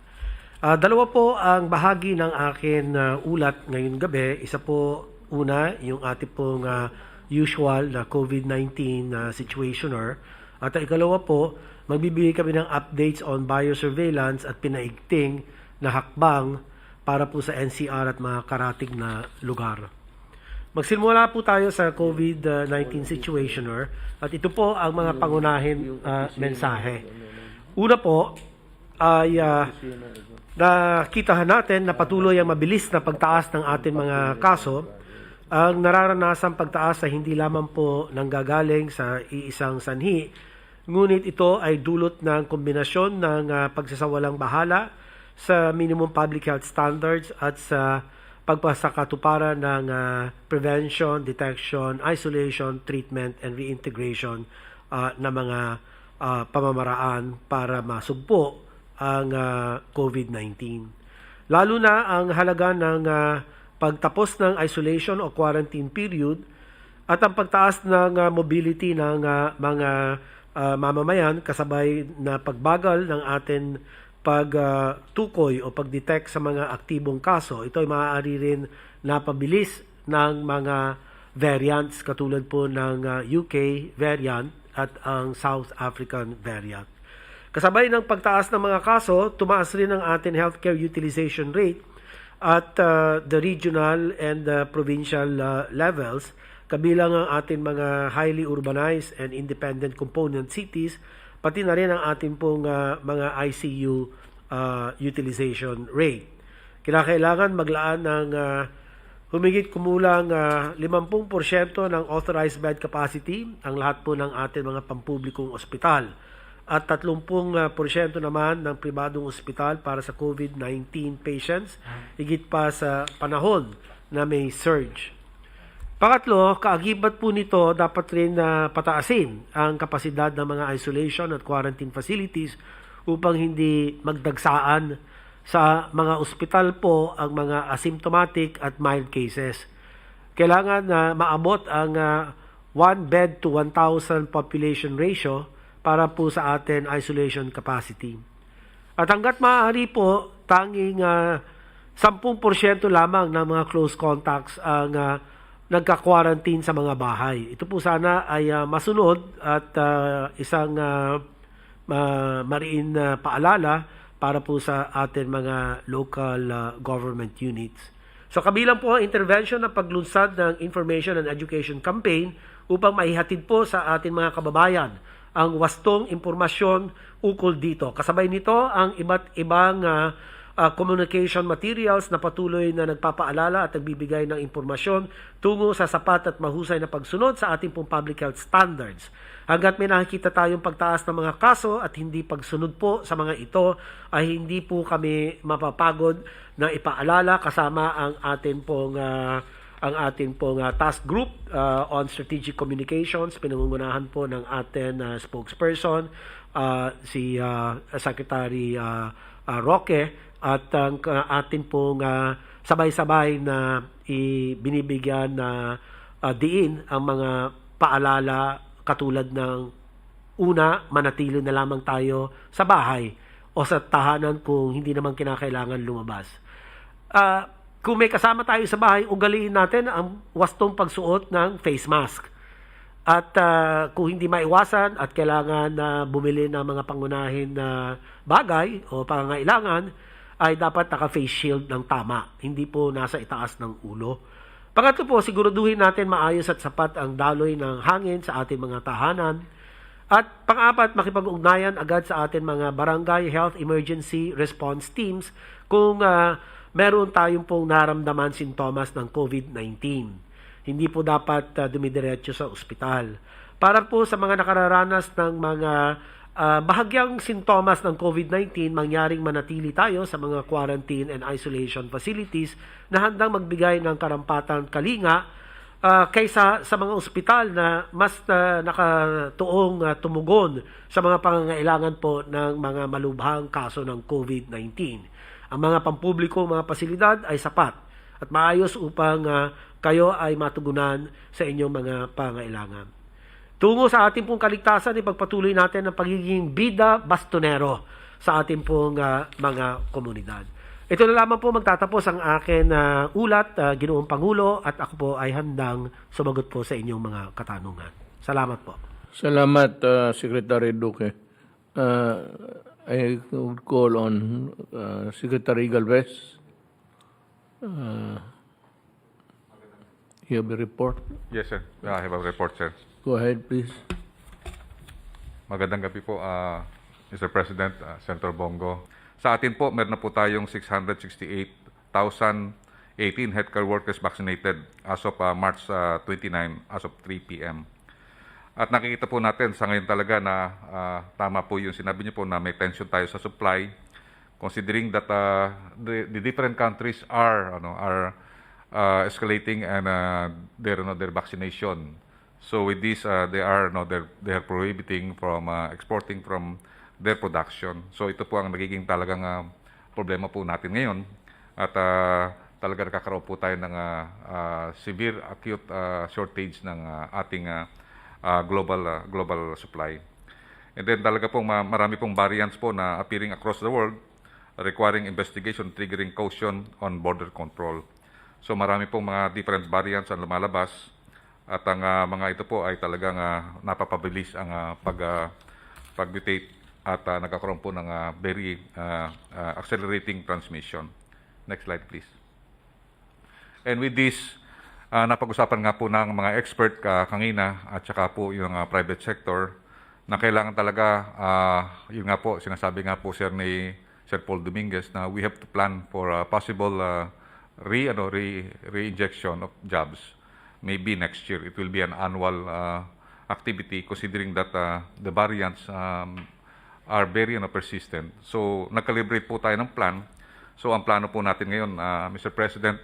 Dalawa po ang bahagi ng akin ulat ngayong gabi. Isa po, una, yung ating pong usual na COVID-19 situationer. At ikalawa po, magbibigay kami ng updates on biosurveillance at pinaigting na hakbang para po sa NCR at mga karatig na lugar. Magsimula po tayo sa COVID-19 situationer at ito po ang mga pangunahing mensahe. Una po, ay nakitahan natin na patuloy ang mabilis na pagtaas ng ating mga kaso. Ang nararanasang pagtaas ay hindi lamang po nanggagaling sa iisang sanhi, ngunit ito ay dulot ng kombinasyon ng pagsasawalang bahala sa minimum public health standards at sa pagpasakatuparan ng prevention, detection, isolation, treatment, and reintegration na mga pamamaraan para masugpo ang COVID-19. Lalo na ang halaga ng pagtapos ng isolation o quarantine period at ang pagtaas ng mobility ng mga mamamayan kasabay na pagbagal ng atin pagtukoy o pagdetect sa mga aktibong kaso. Ito ay maaari rin napabilis ng mga variants katulad po ng UK variant at ang South African variant. Kasabay ng pagtaas ng mga kaso, tumaas rin ang ating healthcare utilization rate at the regional and provincial levels, kabilang ang ating mga highly urbanized and independent component cities, pati na rin ang ating pong mga ICU utilization rate. Kinakailangan maglaan ng humigit kumulang 50% ng authorized bed capacity ang lahat po ng ating mga pampublikong ospital at 30% naman ng pribadong ospital para sa COVID-19 patients, higit pa sa panahon na may surge. Pangatlo, kaagibat po nito, dapat rin pataasin ang kapasidad ng mga isolation at quarantine facilities upang hindi magdagsaan sa mga ospital po ang mga asymptomatic at mild cases. Kailangan na maabot ang 1 bed to 1,000 population ratio para po sa atin isolation capacity. At hanggat maaari po, tanging 10% lamang ng mga close contacts ang nagka-quarantine sa mga bahay. Ito po sana ay masunod at isang mariin na paalala para po sa atin mga local government units. So kabilang po ang intervention na paglunsad ng information and education campaign upang maihatid po sa ating mga kababayan ang wastong impormasyon ukol dito. Kasabay nito ang iba't ibang communication materials na patuloy na nagpapaalala at nagbibigay ng impormasyon tungo sa sapat at mahusay na pagsunod sa ating pong public health standards. Hanggat may nakikita tayong pagtaas ng mga kaso at hindi pagsunod po sa mga ito, ay hindi po kami mapapagod na ipaalala kasama ang ating pong task group on strategic communications, pinangungunahan po ng ating spokesperson, si Secretary Roque, at ang atin pong sabay-sabay na binibigyan na diin ang mga paalala katulad ng una, manatili na lamang tayo sa bahay o sa tahanan kung hindi naman kinakailangan lumabas. Kung may kasama tayo sa bahay, ugaliin natin ang wastong pagsuot ng face mask. At kung hindi maiwasan at kailangan na bumili ng mga pangunahin na bagay o pangangailangan, ay dapat naka-face shield ng tama, hindi po nasa itaas ng ulo. Pangatlo po, siguraduhin natin maayos at sapat ang daloy ng hangin sa ating mga tahanan. At pang-apat, makipag-ugnayan agad sa ating mga barangay health emergency response teams kung meron tayong pong naramdaman sintomas ng COVID-19. Hindi po dapat dumidiretso sa ospital. Para po sa mga nakararanas ng mga bahagyang sintomas ng COVID-19, mangyaring manatili tayo sa mga quarantine and isolation facilities na handang magbigay ng karampatang kalinga kaysa sa mga ospital na mas nakatuong tumugon sa mga pangangailangan po ng mga malubhang kaso ng COVID-19. Ang mga pampubliko, mga pasilidad ay sapat at maayos upang kayo ay matugunan sa inyong mga pangangailangan. Tungo sa ating pong kaligtasan, ipagpatuloy natin ang pagiging bida bastonero sa ating pong mga komunidad. Ito na lamang po magtatapos ang akin ulat, Ginoong Pangulo, at ako po ay handang sumagot po sa inyong mga katanungan. Salamat po. Salamat, Secretary Duque. I would call on Secretary Galvez. You have a report? Yes, sir. I have a report, sir. Go ahead, please. Magandang gabi po, Mr. President, Senator Bongo. Sa atin po, meron na po tayong 668,018 healthcare workers vaccinated as of March 29, as of 3 p.m. At nakikita po natin sa ngayon talaga na tama po yung sinabi niyo po na may tension tayo sa supply, considering that the different countries are escalating and their vaccination. So with this, they are prohibiting from exporting from their production. So ito po ang nagiging talagang problema po natin ngayon. At talaga nakakaroon po tayo ng severe acute shortage ng ating global supply. And then talaga pong marami pong variants po na appearing across the world, requiring investigation, triggering caution on border control. So marami pong mga different variants ang lumalabas at ang mga ito po ay talagang napapabilis ang pag-mutate at nagkakaroon po ng very accelerating transmission. Next slide, please. And with this, napag-usapan nga po ng mga expert kanina at saka po yung private sector na kailangan talaga, yun nga po, sinasabi nga po Sir Paul Dominguez na we have to plan for a possible re-injection of jobs. Maybe next year. It will be an annual activity considering that the variants are very persistent. So, nag-calibrate po tayo ng plan. So, ang plano po natin ngayon, Mr. President,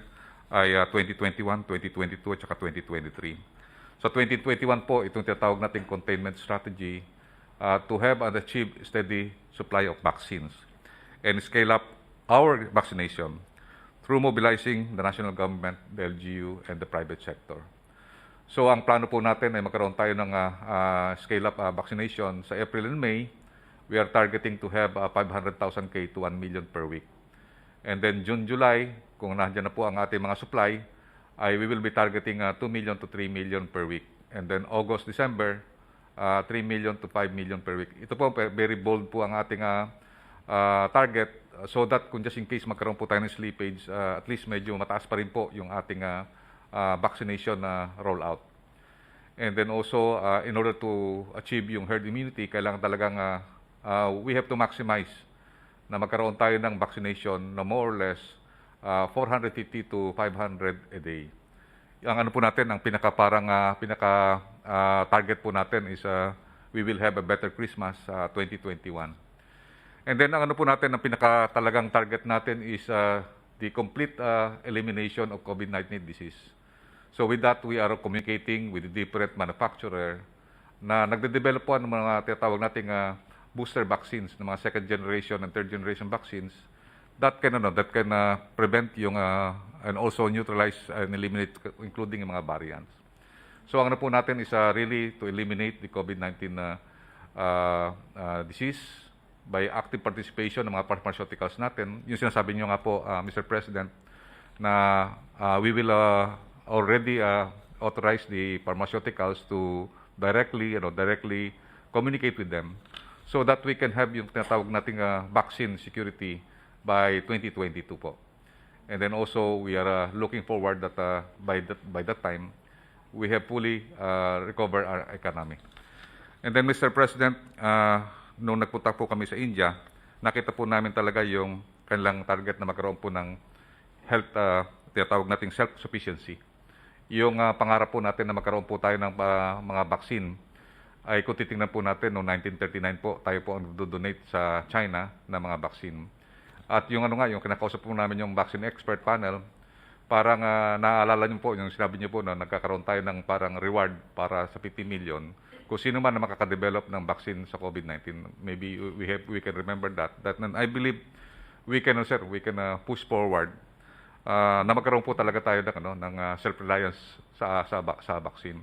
ay 2021, 2022, at saka 2023. So, 2021 po, itong tinatawag nating containment strategy to have and achieve steady supply of vaccines and scale up our vaccination through mobilizing the national government, the LGU, and the private sector. So ang plano po natin ay magkaroon tayo ng scale-up vaccination sa April and May. We are targeting to have 500,000 to 1 million per week. And then June, July, kung nandiyan na po ang ating mga supply, we will be targeting 2 million to 3 million per week. And then August, December, 3 million to 5 million per week. Ito po, very bold po ang ating target so that kung just in case magkaroon po tayo ng slippage, at least medyo mataas pa rin po yung ating vaccination rollout. And then also, in order to achieve yung herd immunity, kailangan talagang we have to maximize na magkaroon tayo ng vaccination na more or less 450 to 500 a day. Ang ano po natin, ang pinaka target po natin is we will have a better Christmas 2021. And then ang ano po natin, ang pinaka talagang target natin is the complete elimination of COVID-19 disease. So with that, we are communicating with the different manufacturer na nagde-develop po ng mga tinatawag nating booster vaccines, ng mga second generation and third generation vaccines that can prevent yung and also neutralize and eliminate including yung mga variants. So ang ano po natin is really to eliminate the COVID-19 disease by active participation ng mga pharmaceuticals natin. Yung sinasabi niyo nga po, Mr. President, na we will already authorize the pharmaceuticals to directly communicate with them so that we can have yung tinatawag nating vaccine security by 2022 po. And then also, we are looking forward that by that time, we have fully recovered our economy. And then, Mr. President, nung nagpunta po kami sa India, nakita po namin talaga yung kanilang target na magkaroon po ng health, tinatawag nating self-sufficiency. Yung pangarap po natin na magkaroon po tayo ng mga vaccine, ay kung titingnan po natin, noong 1939 po, tayo po ang donate sa China na mga vaccine. At yung yung kinakausap po namin yung vaccine expert panel, parang naaalala niyo po, yung sinabi niyo po na nagkakaroon tayo ng parang reward para sa 50 million. Kung sino man na makakadevelop ng vaccine sa COVID-19, maybe we can remember that. And I believe we can push forward na magkaroon po talaga tayo ng self-reliance sa vaccine.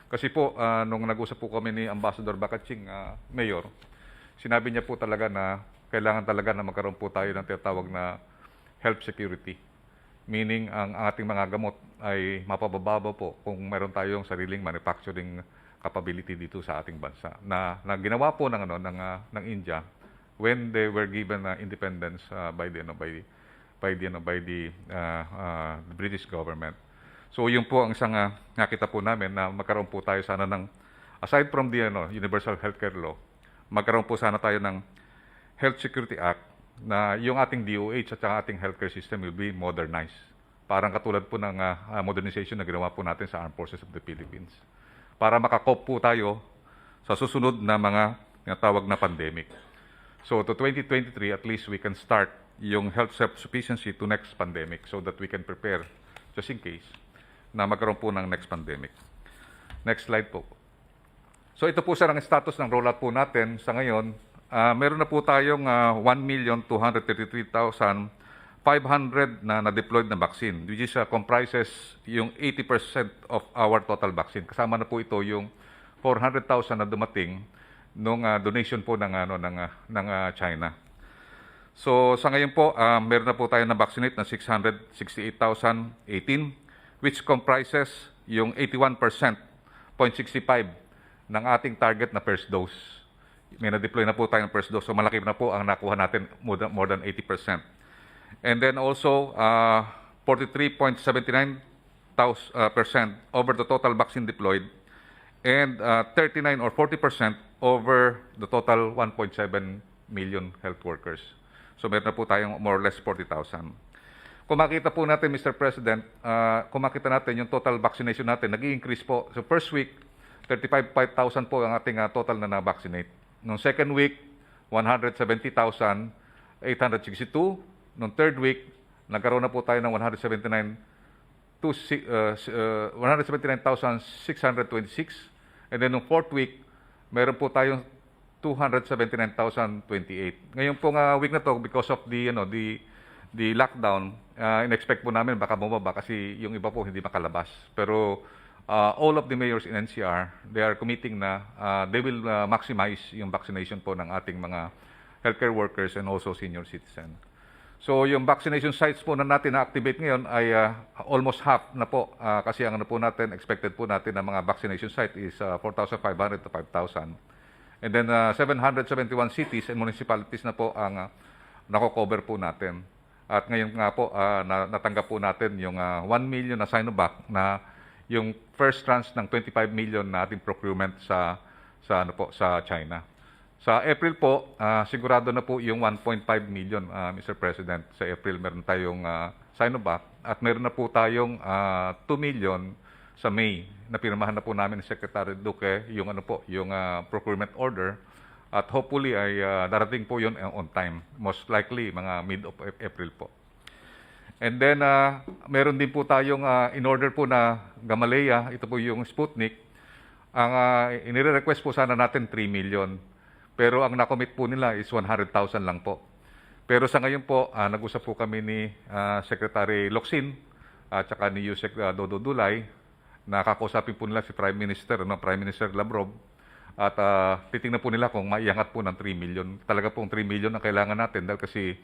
Kasi po, nung nag-usap po kami ni Ambassador Bacaching, Mayor, sinabi niya po talaga na kailangan talaga na magkaroon po tayo ng tinatawag na health security. Meaning, ang ating mga gamot ay mapababa po kung meron tayong sariling manufacturing capability dito sa ating bansa na ginawa po ng India when they were given independence by the British government. So yun po ang isang nakita po namin na magkaroon po tayo sana ng aside from the universal healthcare law, magkaroon po sana tayo ng Health Security Act na yung ating DOH at saka ating healthcare system will be modernized. Parang katulad po ng modernization na ginawa po natin sa Armed Forces of the Philippines. Para makakop po tayo sa susunod na mga tawag na pandemic. So to 2023, at least we can start yung health self-sufficiency to next pandemic so that we can prepare just in case na magkaroon po ng next pandemic. Next slide po. So ito po sir ang status ng rollout po natin sa ngayon. Meron na po tayong 1,233,500 na na-deployed na vaccine, which is comprises yung 80% of our total vaccine. Kasama na po ito yung 400,000 na dumating nung donation po ng China. So sa ngayon po, meron na po tayo na vaccinate na 668,018, which comprises yung 81.65 ng ating target na first dose. May na-deploy na po tayong first dose. So malaki na po ang nakuha natin, more than 80%. And then also, 43.79% over the total vaccine deployed and 39 or 40% over the total 1.7 million health workers. So meron na po tayong more or less 40,000. Kung makita po natin, Mr. President, kung makita natin yung total vaccination natin, nag-i-increase po. So first week, 35,000 po ang ating total na na-vaccinate. Noong second week, 170,862. Noong third week, nagkaroon na po tayo ng 179,626. And then noong fourth week, meron po tayong 279,028. Ngayon pong week na to, because of the lockdown, in-expect po namin baka bumaba kasi yung iba po hindi makalabas. Pero all of the mayors in NCR, they are committing na they will maximize yung vaccination po ng ating mga healthcare workers and also senior citizen. So yung vaccination sites po na natin na-activate ngayon ay almost half na po kasi ang ano po natin, expected po natin na mga vaccination site is 4,500 to 5,000. And then 771 cities and municipalities na po ang nako-cover po natin. At ngayon nga po, natanggap po natin yung 1 million na Sinovac na yung first tranche ng 25 million na ating procurement sa China. Sa April po, sigurado na po yung 1.5 million, Mr. President. Sa April, meron tayong Sinovac at meron na po tayong 2 million sa May na pinirmahan na po namin ni Secretary Duque yung procurement order. At hopefully ay darating po yun on time. Most likely, mga mid of April po. And then, meron din po tayong in-order po na Gamaleya. Ito po yung Sputnik. Ang inire-request po sana natin 3 million. Pero ang nakomit po nila is 100,000 lang po. Pero sa ngayon po, nag-usap po kami ni Secretary Locsin at saka ni Yusek Dodo Dulay. Nakakausapin po nila si Prime Minister Lavrov. At titingnan po nila kung maiangat po ng 3 million. Talaga pong 3 million ang kailangan natin dahil kasi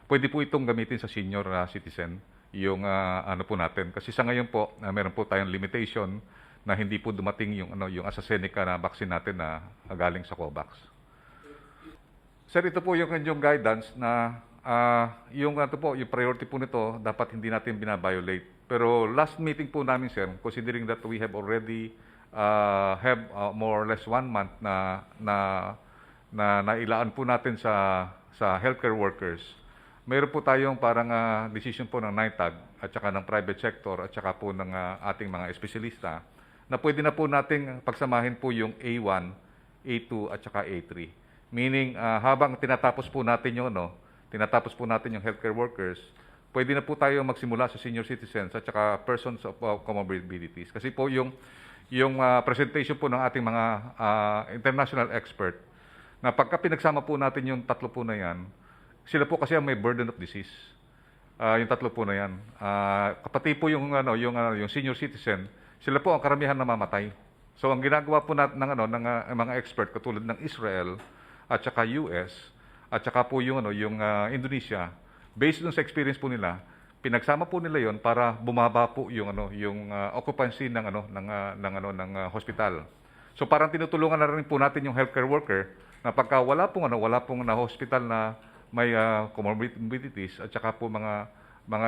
pwede po itong gamitin sa senior citizen yung ano po natin. Kasi sa ngayon po, meron po tayong limitation na hindi po dumating yung AstraZeneca na vaccine natin na galing sa COVAX. Sir, ito po yung inyong guidance na yung priority po nito dapat hindi natin binabiolate. Pero last meeting po namin, sir, considering that we have already have more or less 1 month na nailaan po natin sa healthcare workers, mayroon po tayong parang decision po ng NITAG at saka ng private sector at saka po ng ating mga espesyalista na pwede na po nating pagsamahin po yung A1, A2 at saka A3. Meaning, habang tinatapos po natin yung healthcare workers, pwede na po tayo magsimula sa senior citizens at saka persons of comorbidities. Kasi po yung presentation po ng ating mga international expert na pagka pinagsama po natin yung tatlo po na yan, sila po kasi ang may burden of disease. Yung tatlo po na yan. Kapati po yung senior citizen, sila po ang karamihan na mamatay. So ang ginagawa po ng mga expert katulad ng Israel at saka US at saka po yung Indonesia, based dun sa experience po nila, pinagsama po nila yon para bumaba po yung occupancy ng hospital. So parang tinutulungan na rin po natin yung healthcare worker na pagka wala pong na hospital na may comorbidities at saka po mga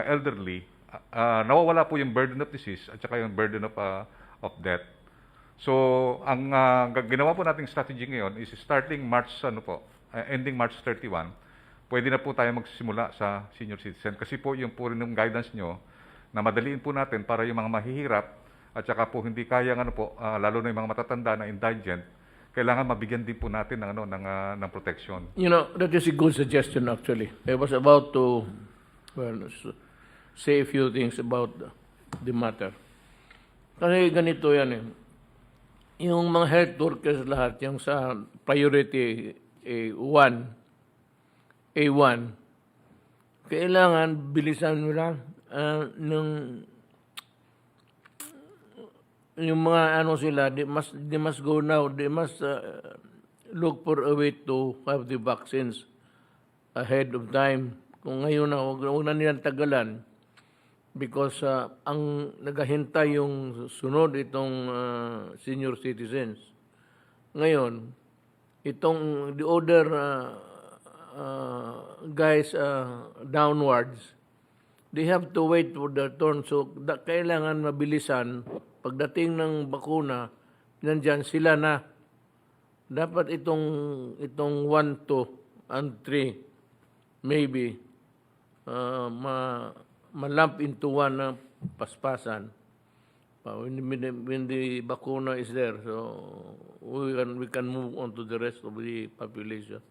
elderly, nawawala po yung burden of disease at saka yung burden of death. So ang ginawa po nating strategy ngayon is starting March ending March 31, pwede na po tayo magsisimula sa senior citizen. Kasi po yung po rin yung guidance nyo na madaliin po natin para yung mga mahihirap at saka po hindi kaya lalo na yung mga matatanda na indigent, kailangan mabigyan din po natin ng protection. You know, that is a good suggestion actually. I was about to say a few things about the matter. Kasi ganito yan eh. Yung mga health workers lahat, yung sa priority A1, kailangan bilisan mo lang yung mga sila, they must go now, they must look for a way to have the vaccines ahead of time. Kung ngayon na, huwag na nilang tagalan. Because ang naghahintay yung sunod itong senior citizens. Ngayon, the other guys downwards, they have to wait for their turn. So, kailangan mabilisan. Pagdating ng bakuna, nandyan sila na. Dapat itong 1, 2, and 3, maybe, ma-lump into one na paspasan. When the bakuna is there, so we can move on to the rest of the population.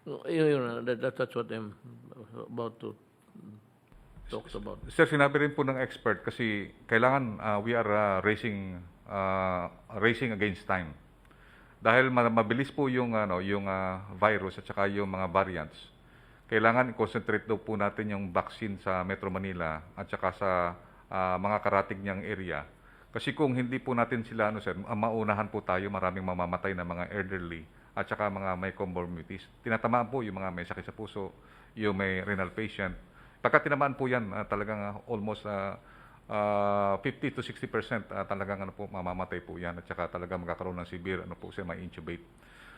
So, that's what I'm about to talk about. Sir, sinabi rin po ng expert kasi kailangan we are racing against time. Dahil mabilis po yung virus at saka yung mga variants. Kailangan i-concentrate daw po natin yung vaccine sa Metro Manila at saka sa mga karatig niyang area. Kasi kung hindi po natin sila, sir, maunahan po tayo, maraming mamamatay na mga elderly at saka mga may comorbidities. Tinatamaan po yung mga may sakit sa puso, yung may renal patient. Pagka tinamaan po yan, talagang almost 50 to 60% talagang mamamatay po yan at saka talagang magkakaroon ng severe, may intubate.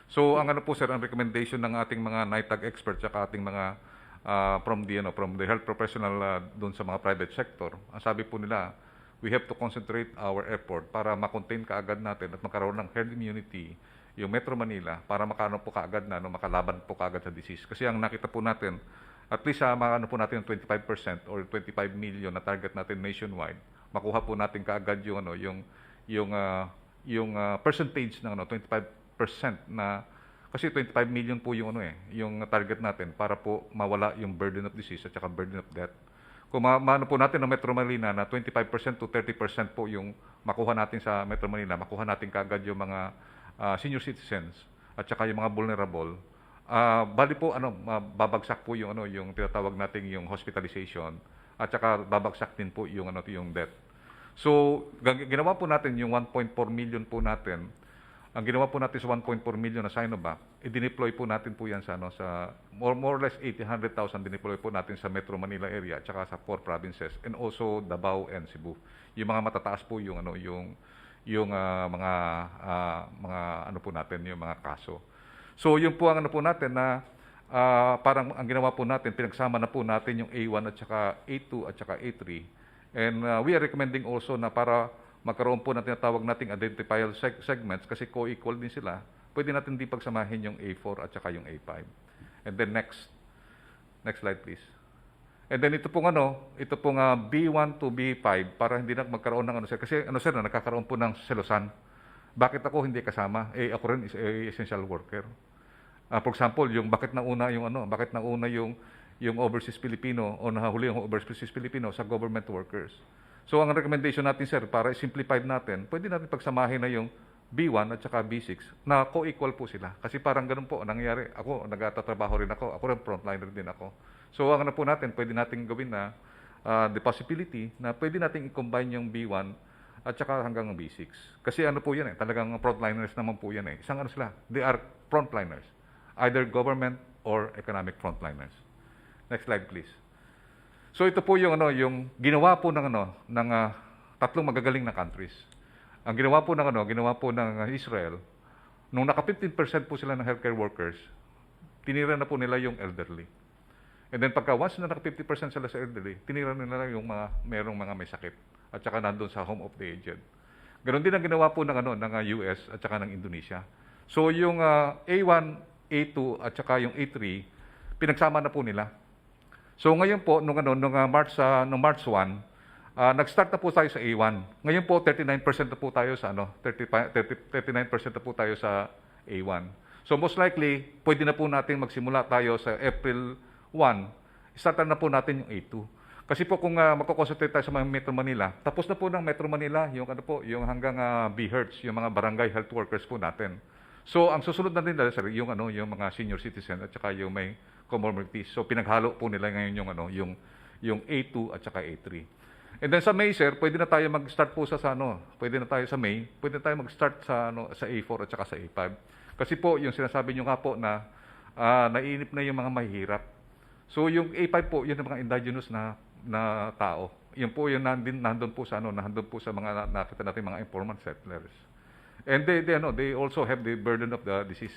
So, ang sir, ang recommendation ng ating mga NITAG experts at ating mga from the health professional doon sa mga private sector, ang sabi po nila, we have to concentrate our effort para makontain kaagad natin at magkaroon ng herd immunity yung Metro Manila para po kaagad makalaban po kaagad sa disease. Kasi ang nakita po natin, at least po natin yung 25% or 25 million na target natin nationwide, makuha po natin kaagad yung percentage ng 25% na kasi 25 million po yung yung target natin para po mawala yung burden of disease at saka burden of death. Kung maano po natin ng Metro Manila na 25% to 30% po yung makuha natin sa Metro Manila, makuha natin kaagad yung mga senior citizens at saka yung mga vulnerable. Bali po babagsak po yung yung tinatawag nating yung hospitalization at saka babagsak din po yung yung death. So ginawa po natin yung 1.4 million po natin. Ang ginawa po natin sa 1.4 million na Sinovac, i-deploy po natin po yan sa more or less 800,000 dineploy po natin sa Metro Manila area at saka sa 4 provinces and also Davao and Cebu. Yung mga matataas po yung mga po natin yung mga kaso. So yun po ang po natin na parang ang ginawa po natin, pinagsama na po natin yung A1 at saka A2 at saka A3. And we are recommending also na para magkaroon po na tinatawag nating identifiable segments kasi co-equal din sila, pwede natin di pagsamahin yung A4 at saka yung A5. And then next slide please. And then ito pong B1 to B5 para hindi na magkaroon ng sir. Kasi sir, nagkakaroon po ng selosan. Bakit ako hindi kasama? Ako rin is essential worker. For example, bakit nauna yung overseas Filipino o nahuli yung overseas Filipino sa government workers. So ang recommendation natin sir, para simplified natin, pwede natin pagsamahin na yung B1 at saka B6 na co-equal po sila. Kasi parang ganun po nangyayari. Ako, nagtatrabaho rin ako. Ako rin frontliner din ako. So ang po natin, pwede natin gawin na the possibility na pwede natin i-combine yung B1 at saka hanggang B6. Kasi po yan talagang frontliners naman po yan Isang sila, they are frontliners. Either government or economic frontliners. Next slide please. So ito po yung ginawa po ng tatlong magagaling na countries. Ang ginawa po ng Israel, nung naka 15% po sila ng healthcare workers, tinira na po nila yung elderly. And then pagka once na naka 50% sila sa elderly, tinira nila yung merong mga may sakit at saka nandun sa home of the aged. Ganon din ang ginawa po ng US at saka ng Indonesia. So yung A1 A2 at saka yung A3, pinagsama na po nila. So ngayon po, nung March 1, nag-start na po tayo sa A1. Ngayon po, 39% na po tayo sa 39% na po tayo sa A1. So most likely, pwede na po natin magsimula tayo sa April 1, startan na po natin yung A2. Kasi po kung magko-concentrate tayo sa mga Metro Manila, tapos na po ng Metro Manila yung yung hanggang BHERTS, yung mga barangay health workers po natin. So ang susunod na din sir, yung mga senior citizen at saka yung may comorbidities. So pinaghalo po nila ngayon yung A2 at saka A3. And then sa May sir, pwede na tayo mag-start po pwede na tayo sa May, pwede na tayo mag-start sa A4 at saka sa A5. Kasi po yung sinasabi niyo nga po na naiinip na yung mga mahihirap. So yung A5 po, yun ang mga indigenous na tao. Yun po yung nandun po sa mga nakita natin mga informant settlers. And they also have the burden of the disease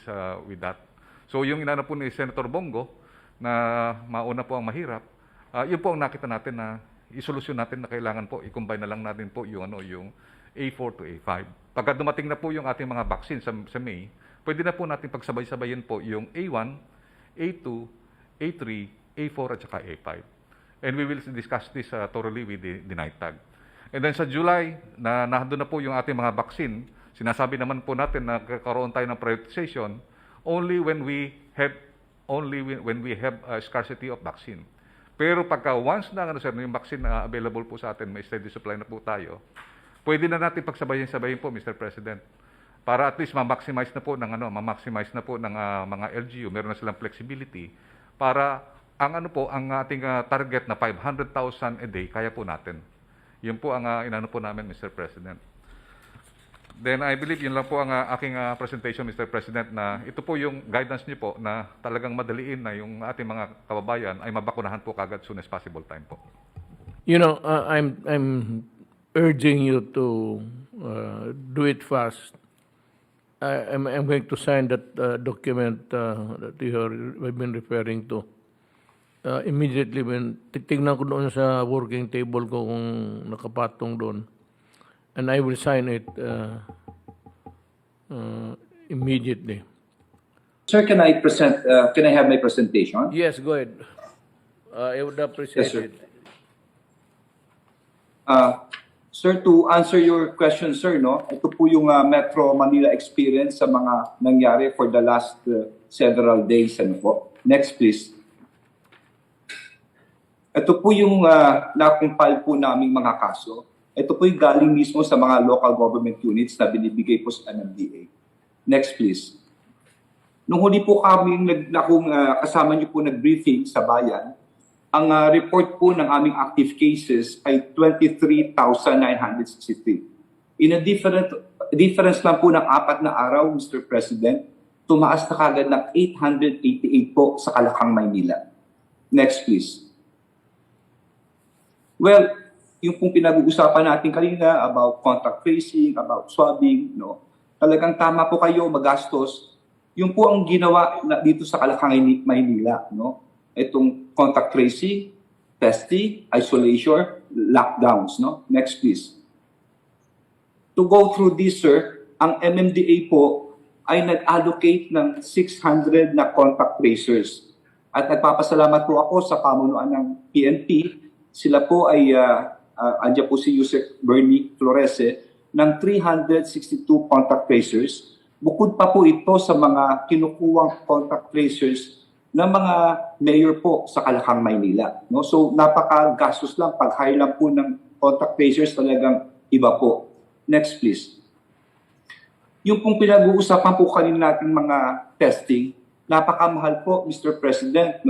with that. So yung inano po ni Senator Bongo na mauna po ang mahirap, yun po ang nakita natin na isolusyon natin na kailangan po i-combine na lang natin po yung A4 to A5. Pagka dumating na po yung ating mga vaccine sa May, pwede na po natin pagsabay-sabayin po yung A1, A2, A3, A4 at saka A5. And we will discuss this thoroughly with the NITAG. And then sa July, nandun na po yung ating mga vaccine. Sinasabi naman po natin na kakaroon tayo ng prioritization only when we have a scarcity of vaccine. Pero pagka once na yung vaccine na available po sa atin, may steady supply na po tayo, pwede na natin pagsabayin-sabayin po, Mr. President, para at least ma-maximize na po ng mga LGU, meron na silang flexibility para ang ating target na 500,000 a day kaya po natin. Yun po ang inano po namin, Mr. President. Then I believe yun lang po ang aking presentation, Mr. President, na ito po yung guidance niyo po na talagang madaliin na yung ating mga kababayan ay mabakunahan po kagad soon as possible time po. You know, I'm urging you to do it fast. I'm going to sign that document that you have been referring to. Immediately when titignan ko doon sa working table ko kung nakapatong doon, and I will sign it immediately. Sir, can I have my presentation? Yes, go ahead. I would appreciate Yes, sir. it. Sir, to answer your question, sir, ito po yung Metro Manila experience sa mga nangyari for the last several days. Next, please. Ito po yung nakumpile po naming mga kaso. Ito po yung galing mismo sa mga local government units na binibigay po sa MMDA. Next, please. Nung huli po kami kasama niyo po nag-briefing sa bayan, ang report po ng aming active cases ay 23,963. In a difference lang po ng 4 na araw, Mr. President, tumaas na kagad ng 888 po sa Kalakang, Maynila. Next, please. Well, yung pong pinag-uusapan natin kanina about contact tracing, about swabbing, talagang tama po kayo, magastos. Yung po ang ginawa dito sa Kalakang, Maynila, itong contact tracing, testing, isolation, lockdowns, Next, please. To go through this, sir, ang MMDA po ay nag-allocate ng 600 na contact tracers. At nagpapasalamat po ako sa pamunuan ng PNP. Sila po ay, andyan po si Yusek Bernie Florese, ng 362 contact tracers. Bukod pa po ito sa mga kinukuwang contact tracers ng mga mayor po sa Kalakang, Maynila. So napaka-gastos lang, pag-hire lang po ng contact tracers talagang iba po. Next, please. Yung pong pinag-uusapan po kanina natin mga testing, napakamahal po, Mr. President.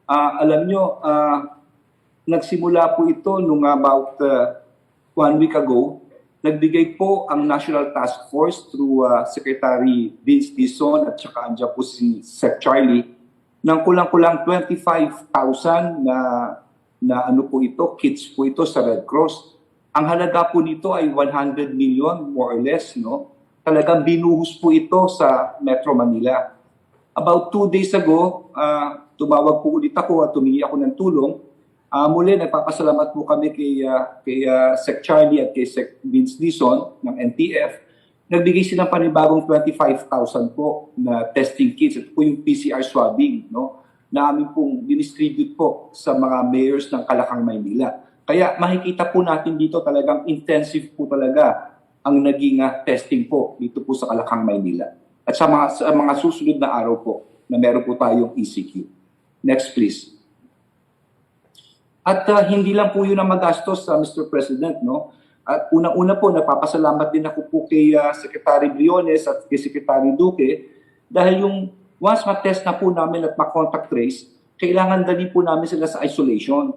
Alam nyo, nagsimula po ito nung about 1 week ago. Nagbigay po ang National Task Force through Secretary Vince Dizon at saka andyan po si Sec Charlie ng kulang-kulang 25,000 na ano po ito, kits po ito sa Red Cross. Ang halaga po nito ay 100 million more or less. Talagang binuhos po ito sa Metro Manila. About 2 days ago, tumawag po ulit ako at tumingi ako ng tulong. Muli, nagpapasalamat po kami kay Sec Charlie at kay Sec Vince Dizon ng NTF nagbigay sila ng panibagong 25,000 po na testing kits. Ito po yung PCR swabbing, no? Na amin pong dinistribute po sa mga mayors ng Kalakang, Maynila. Kaya makikita po natin dito talagang intensive po talaga ang naging testing po dito po sa Kalakang, Maynila. At sa mga susunod na araw po na meron po tayong ECQ. Next please. At hindi lang po yun ang magastos, Mr. President, no? At unang-una po, napapasalamat din ako po kay Secretary Briones at kay Secretary Duque dahil yung once ma-test na po namin at ma-contact trace, kailangan dali po namin sila sa isolation.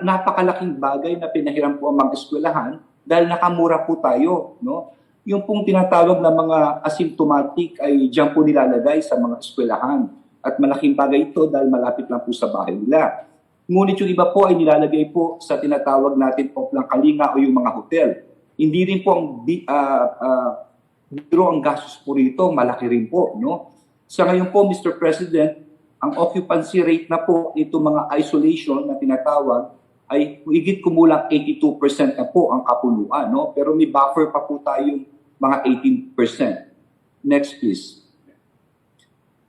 Napakalaking bagay na pinahiram po ang mga eskwelahan dahil nakamura po tayo, no? Yung pong tinatawag na mga asymptomatic ay diyan po nilalagay sa mga eskwelahan. At malaking bagay ito dahil malapit lang po sa bahay nila. Ngunit yung iba po ay nilalagay po sa tinatawag natin po lang kalinga o yung mga hotel. Hindi rin po ang biro ang gastos po rito, malaki rin po, no? Sa ngayon po, Mr. President, ang occupancy rate na po ito mga isolation na tinatawag ay higit kumulang 82% na po ang kapuluan, no? Pero may buffer pa po tayong mga 18%. Next please.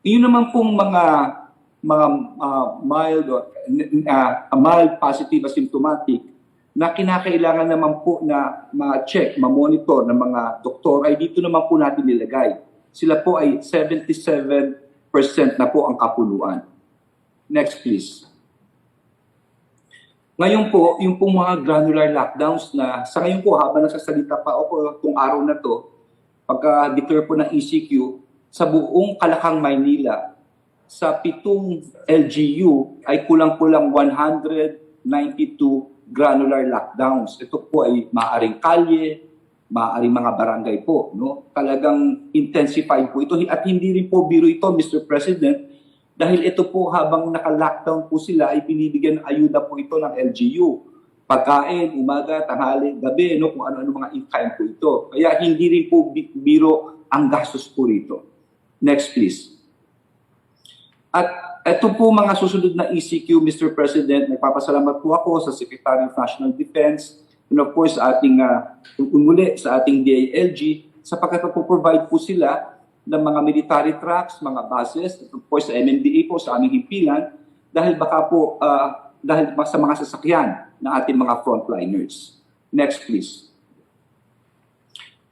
Yun naman pong mga mild positive asymptomatic na kinakailangan naman po na ma-check, ma-monitor ng mga doktor ay dito naman po natin nilagay. Sila po ay 77% na po ang kapuluan. Next please. Ngayon po, yung pong mga granular lockdowns na sa ngayon po habang nagsasalita pa ako itong araw na to, pagka-declare po ng ECQ, sa buong Kalakang, Maynila, sa 7 LGU ay kulang-kulang 192 granular lockdowns. Ito po ay maaaring kalye, maaaring mga barangay po, no? Talagang intensified po ito at hindi rin po biro ito, Mr. President, dahil ito po habang naka-lockdown po sila ay binibigyan ng ayuda po ito ng LGU. Pagkain, umaga, tanghali, gabi, no? Kung ano-ano mga in-kind po ito. Kaya hindi rin po biro ang gastos po rito. Next please. At ito po mga susunod na ECQ, Mr. President, nagpapasalamat po ako sa Secretary of National Defense and of course sa ating sa ating DILG sapagkat po-provide po sila ng mga military trucks, mga buses, at of course sa MMDA po sa aming himpilan dahil baka po dahil sa mga sasakyan ng ating mga frontliners. Next please.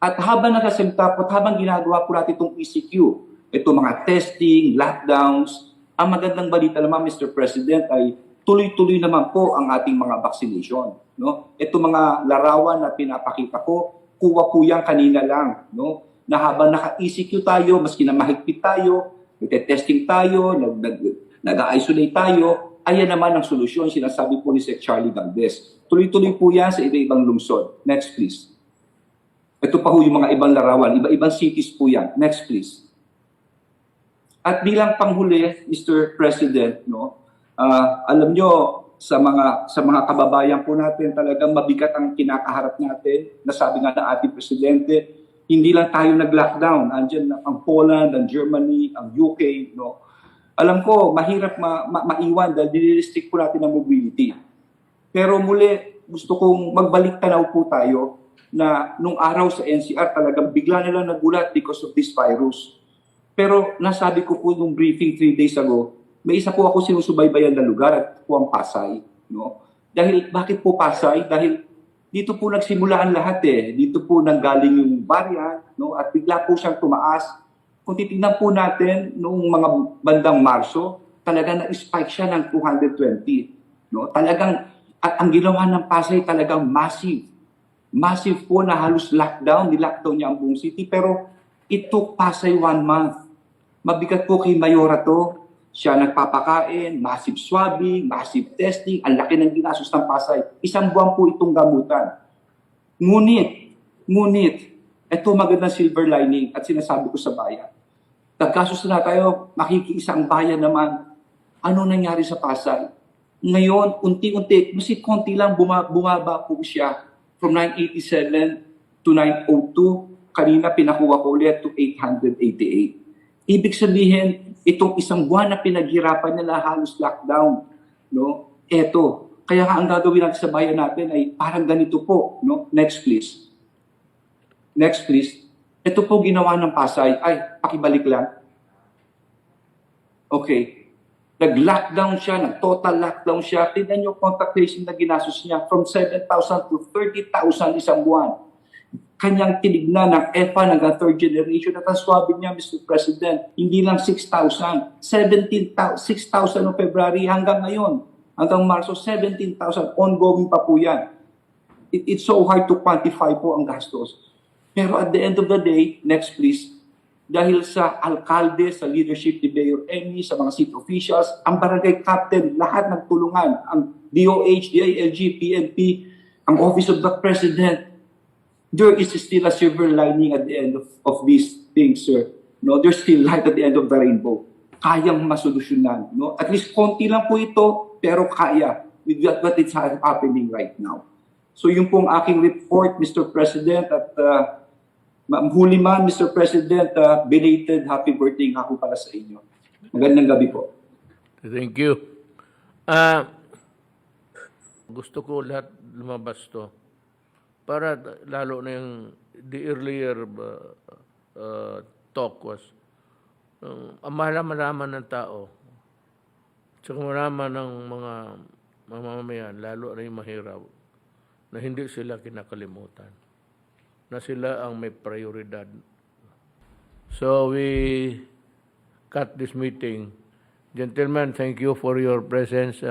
At habang nakasimta po, habang ginagawa po natin itong ECQ, ito mga testing, lockdowns, ang magandang balita naman, Mr. President, ay tuloy-tuloy naman po ang ating mga vaccination. No? Ito mga larawan na pinapakita ko, kuha po yan kanina lang. No? Na habang naka-ECQ tayo, maski na mahigpit tayo, nagte-testing tayo, nag-isolate tayo, ayan naman ang solusyon, sinasabi po ni Sec. Charlie Valdez. Tuloy-tuloy po yan sa iba-ibang lungsod. Next please. Ito pa po yung mga ibang larawan, iba-ibang cities po yan. Next please. At bilang panghuli, Mr. President, no, alam nyo, sa mga kababayan po natin, talagang mabigat ang kinakaharap natin. Nasabi nga ng ating Presidente, hindi lang tayo nag-lockdown. Andiyan ang Poland, ang Germany, ang UK. No? Alam ko, mahirap maiwan dahil dinirestrict po natin ang mobility. Pero muli, gusto kong magbalik tanaw po tayo na nung araw sa NCR talagang bigla nila nagulat because of this virus. Pero nasabi ko po nung briefing 3 days ago, may isa po ako sinusubaybayan na lugar at po ang Pasay. No? Dahil, bakit po Pasay? Dahil dito po nagsimula ang lahat eh. Dito po nanggaling yung variant, no? At bigla po siyang tumaas. Kung titignan po natin noong mga bandang Marso, talaga na-spike siya ng 220. No? Talagang, at ang ginawa ng Pasay talagang massive. Massive po na halos lockdown, nilockdown niya ang buong city. Pero it took Pasay 1 month. Mabigat po kay Mayora to. Siya nagpapakain, massive swabbing, massive testing, ang laki ng ginastos ng Pasay. 1 buwan po itong gamutan. Ngunit, ito magandang silver lining at sinasabi ko sa bayan. Naggastos na tayo, makikiisa ang bayan naman. Ano nangyari sa Pasay? Ngayon, unti-unti, kasi konti lang bumaba po siya from 987 to 902. Kanina pinakuha ko ulit to 888. Ibig sabihin, itong 1 buwan na pinaghirapan nila halos lockdown, no? Eto. Kaya nga ang gagawin natin sa bayan natin ay parang ganito po, no? Next please. Next please. Ito po ginawa ng Pasay, ay, pakibalik lang. Okay. Nag-lockdown siya, nag-total lockdown siya. Tignan niyo contact tracing na ginastos niya from 7,000 to 30,000 isang buwan. Kanyang tinignan ng EPA hanggang third generation at ang swabbing niya, Mr. President, hindi lang 6,000, 6,000 noong February hanggang ngayon, hanggang Marso, 17,000, ongoing pa po yan. It's so hard to quantify po ang gastos. Pero at the end of the day, next please, dahil sa alkalde, sa leadership ni Mayor Emmy, sa mga city officials, ang barangay captain, lahat ng tulungan, ang DOH, DILG, PNP, ang Office of the President, there is still a silver lining at the end of these things, sir. No, there's still light at the end of the rainbow. Kayang masolusyonan. No? At least konti lang po ito, pero kaya with what is happening right now. So yung pong aking report, Mr. President, at huli man, Mr. President, belated happy birthday nga po para sa inyo. Magandang gabi po. Thank you. Gusto ko lahat lumabas to. Para lalo na yung the earlier talk was malaman ng tao. Tsaka malaman ng mga mamamayan, lalo na yung mahirap, na hindi sila kinakalimutan. Na sila ang may prioridad. So we cut this meeting. Gentlemen, thank you for your presence.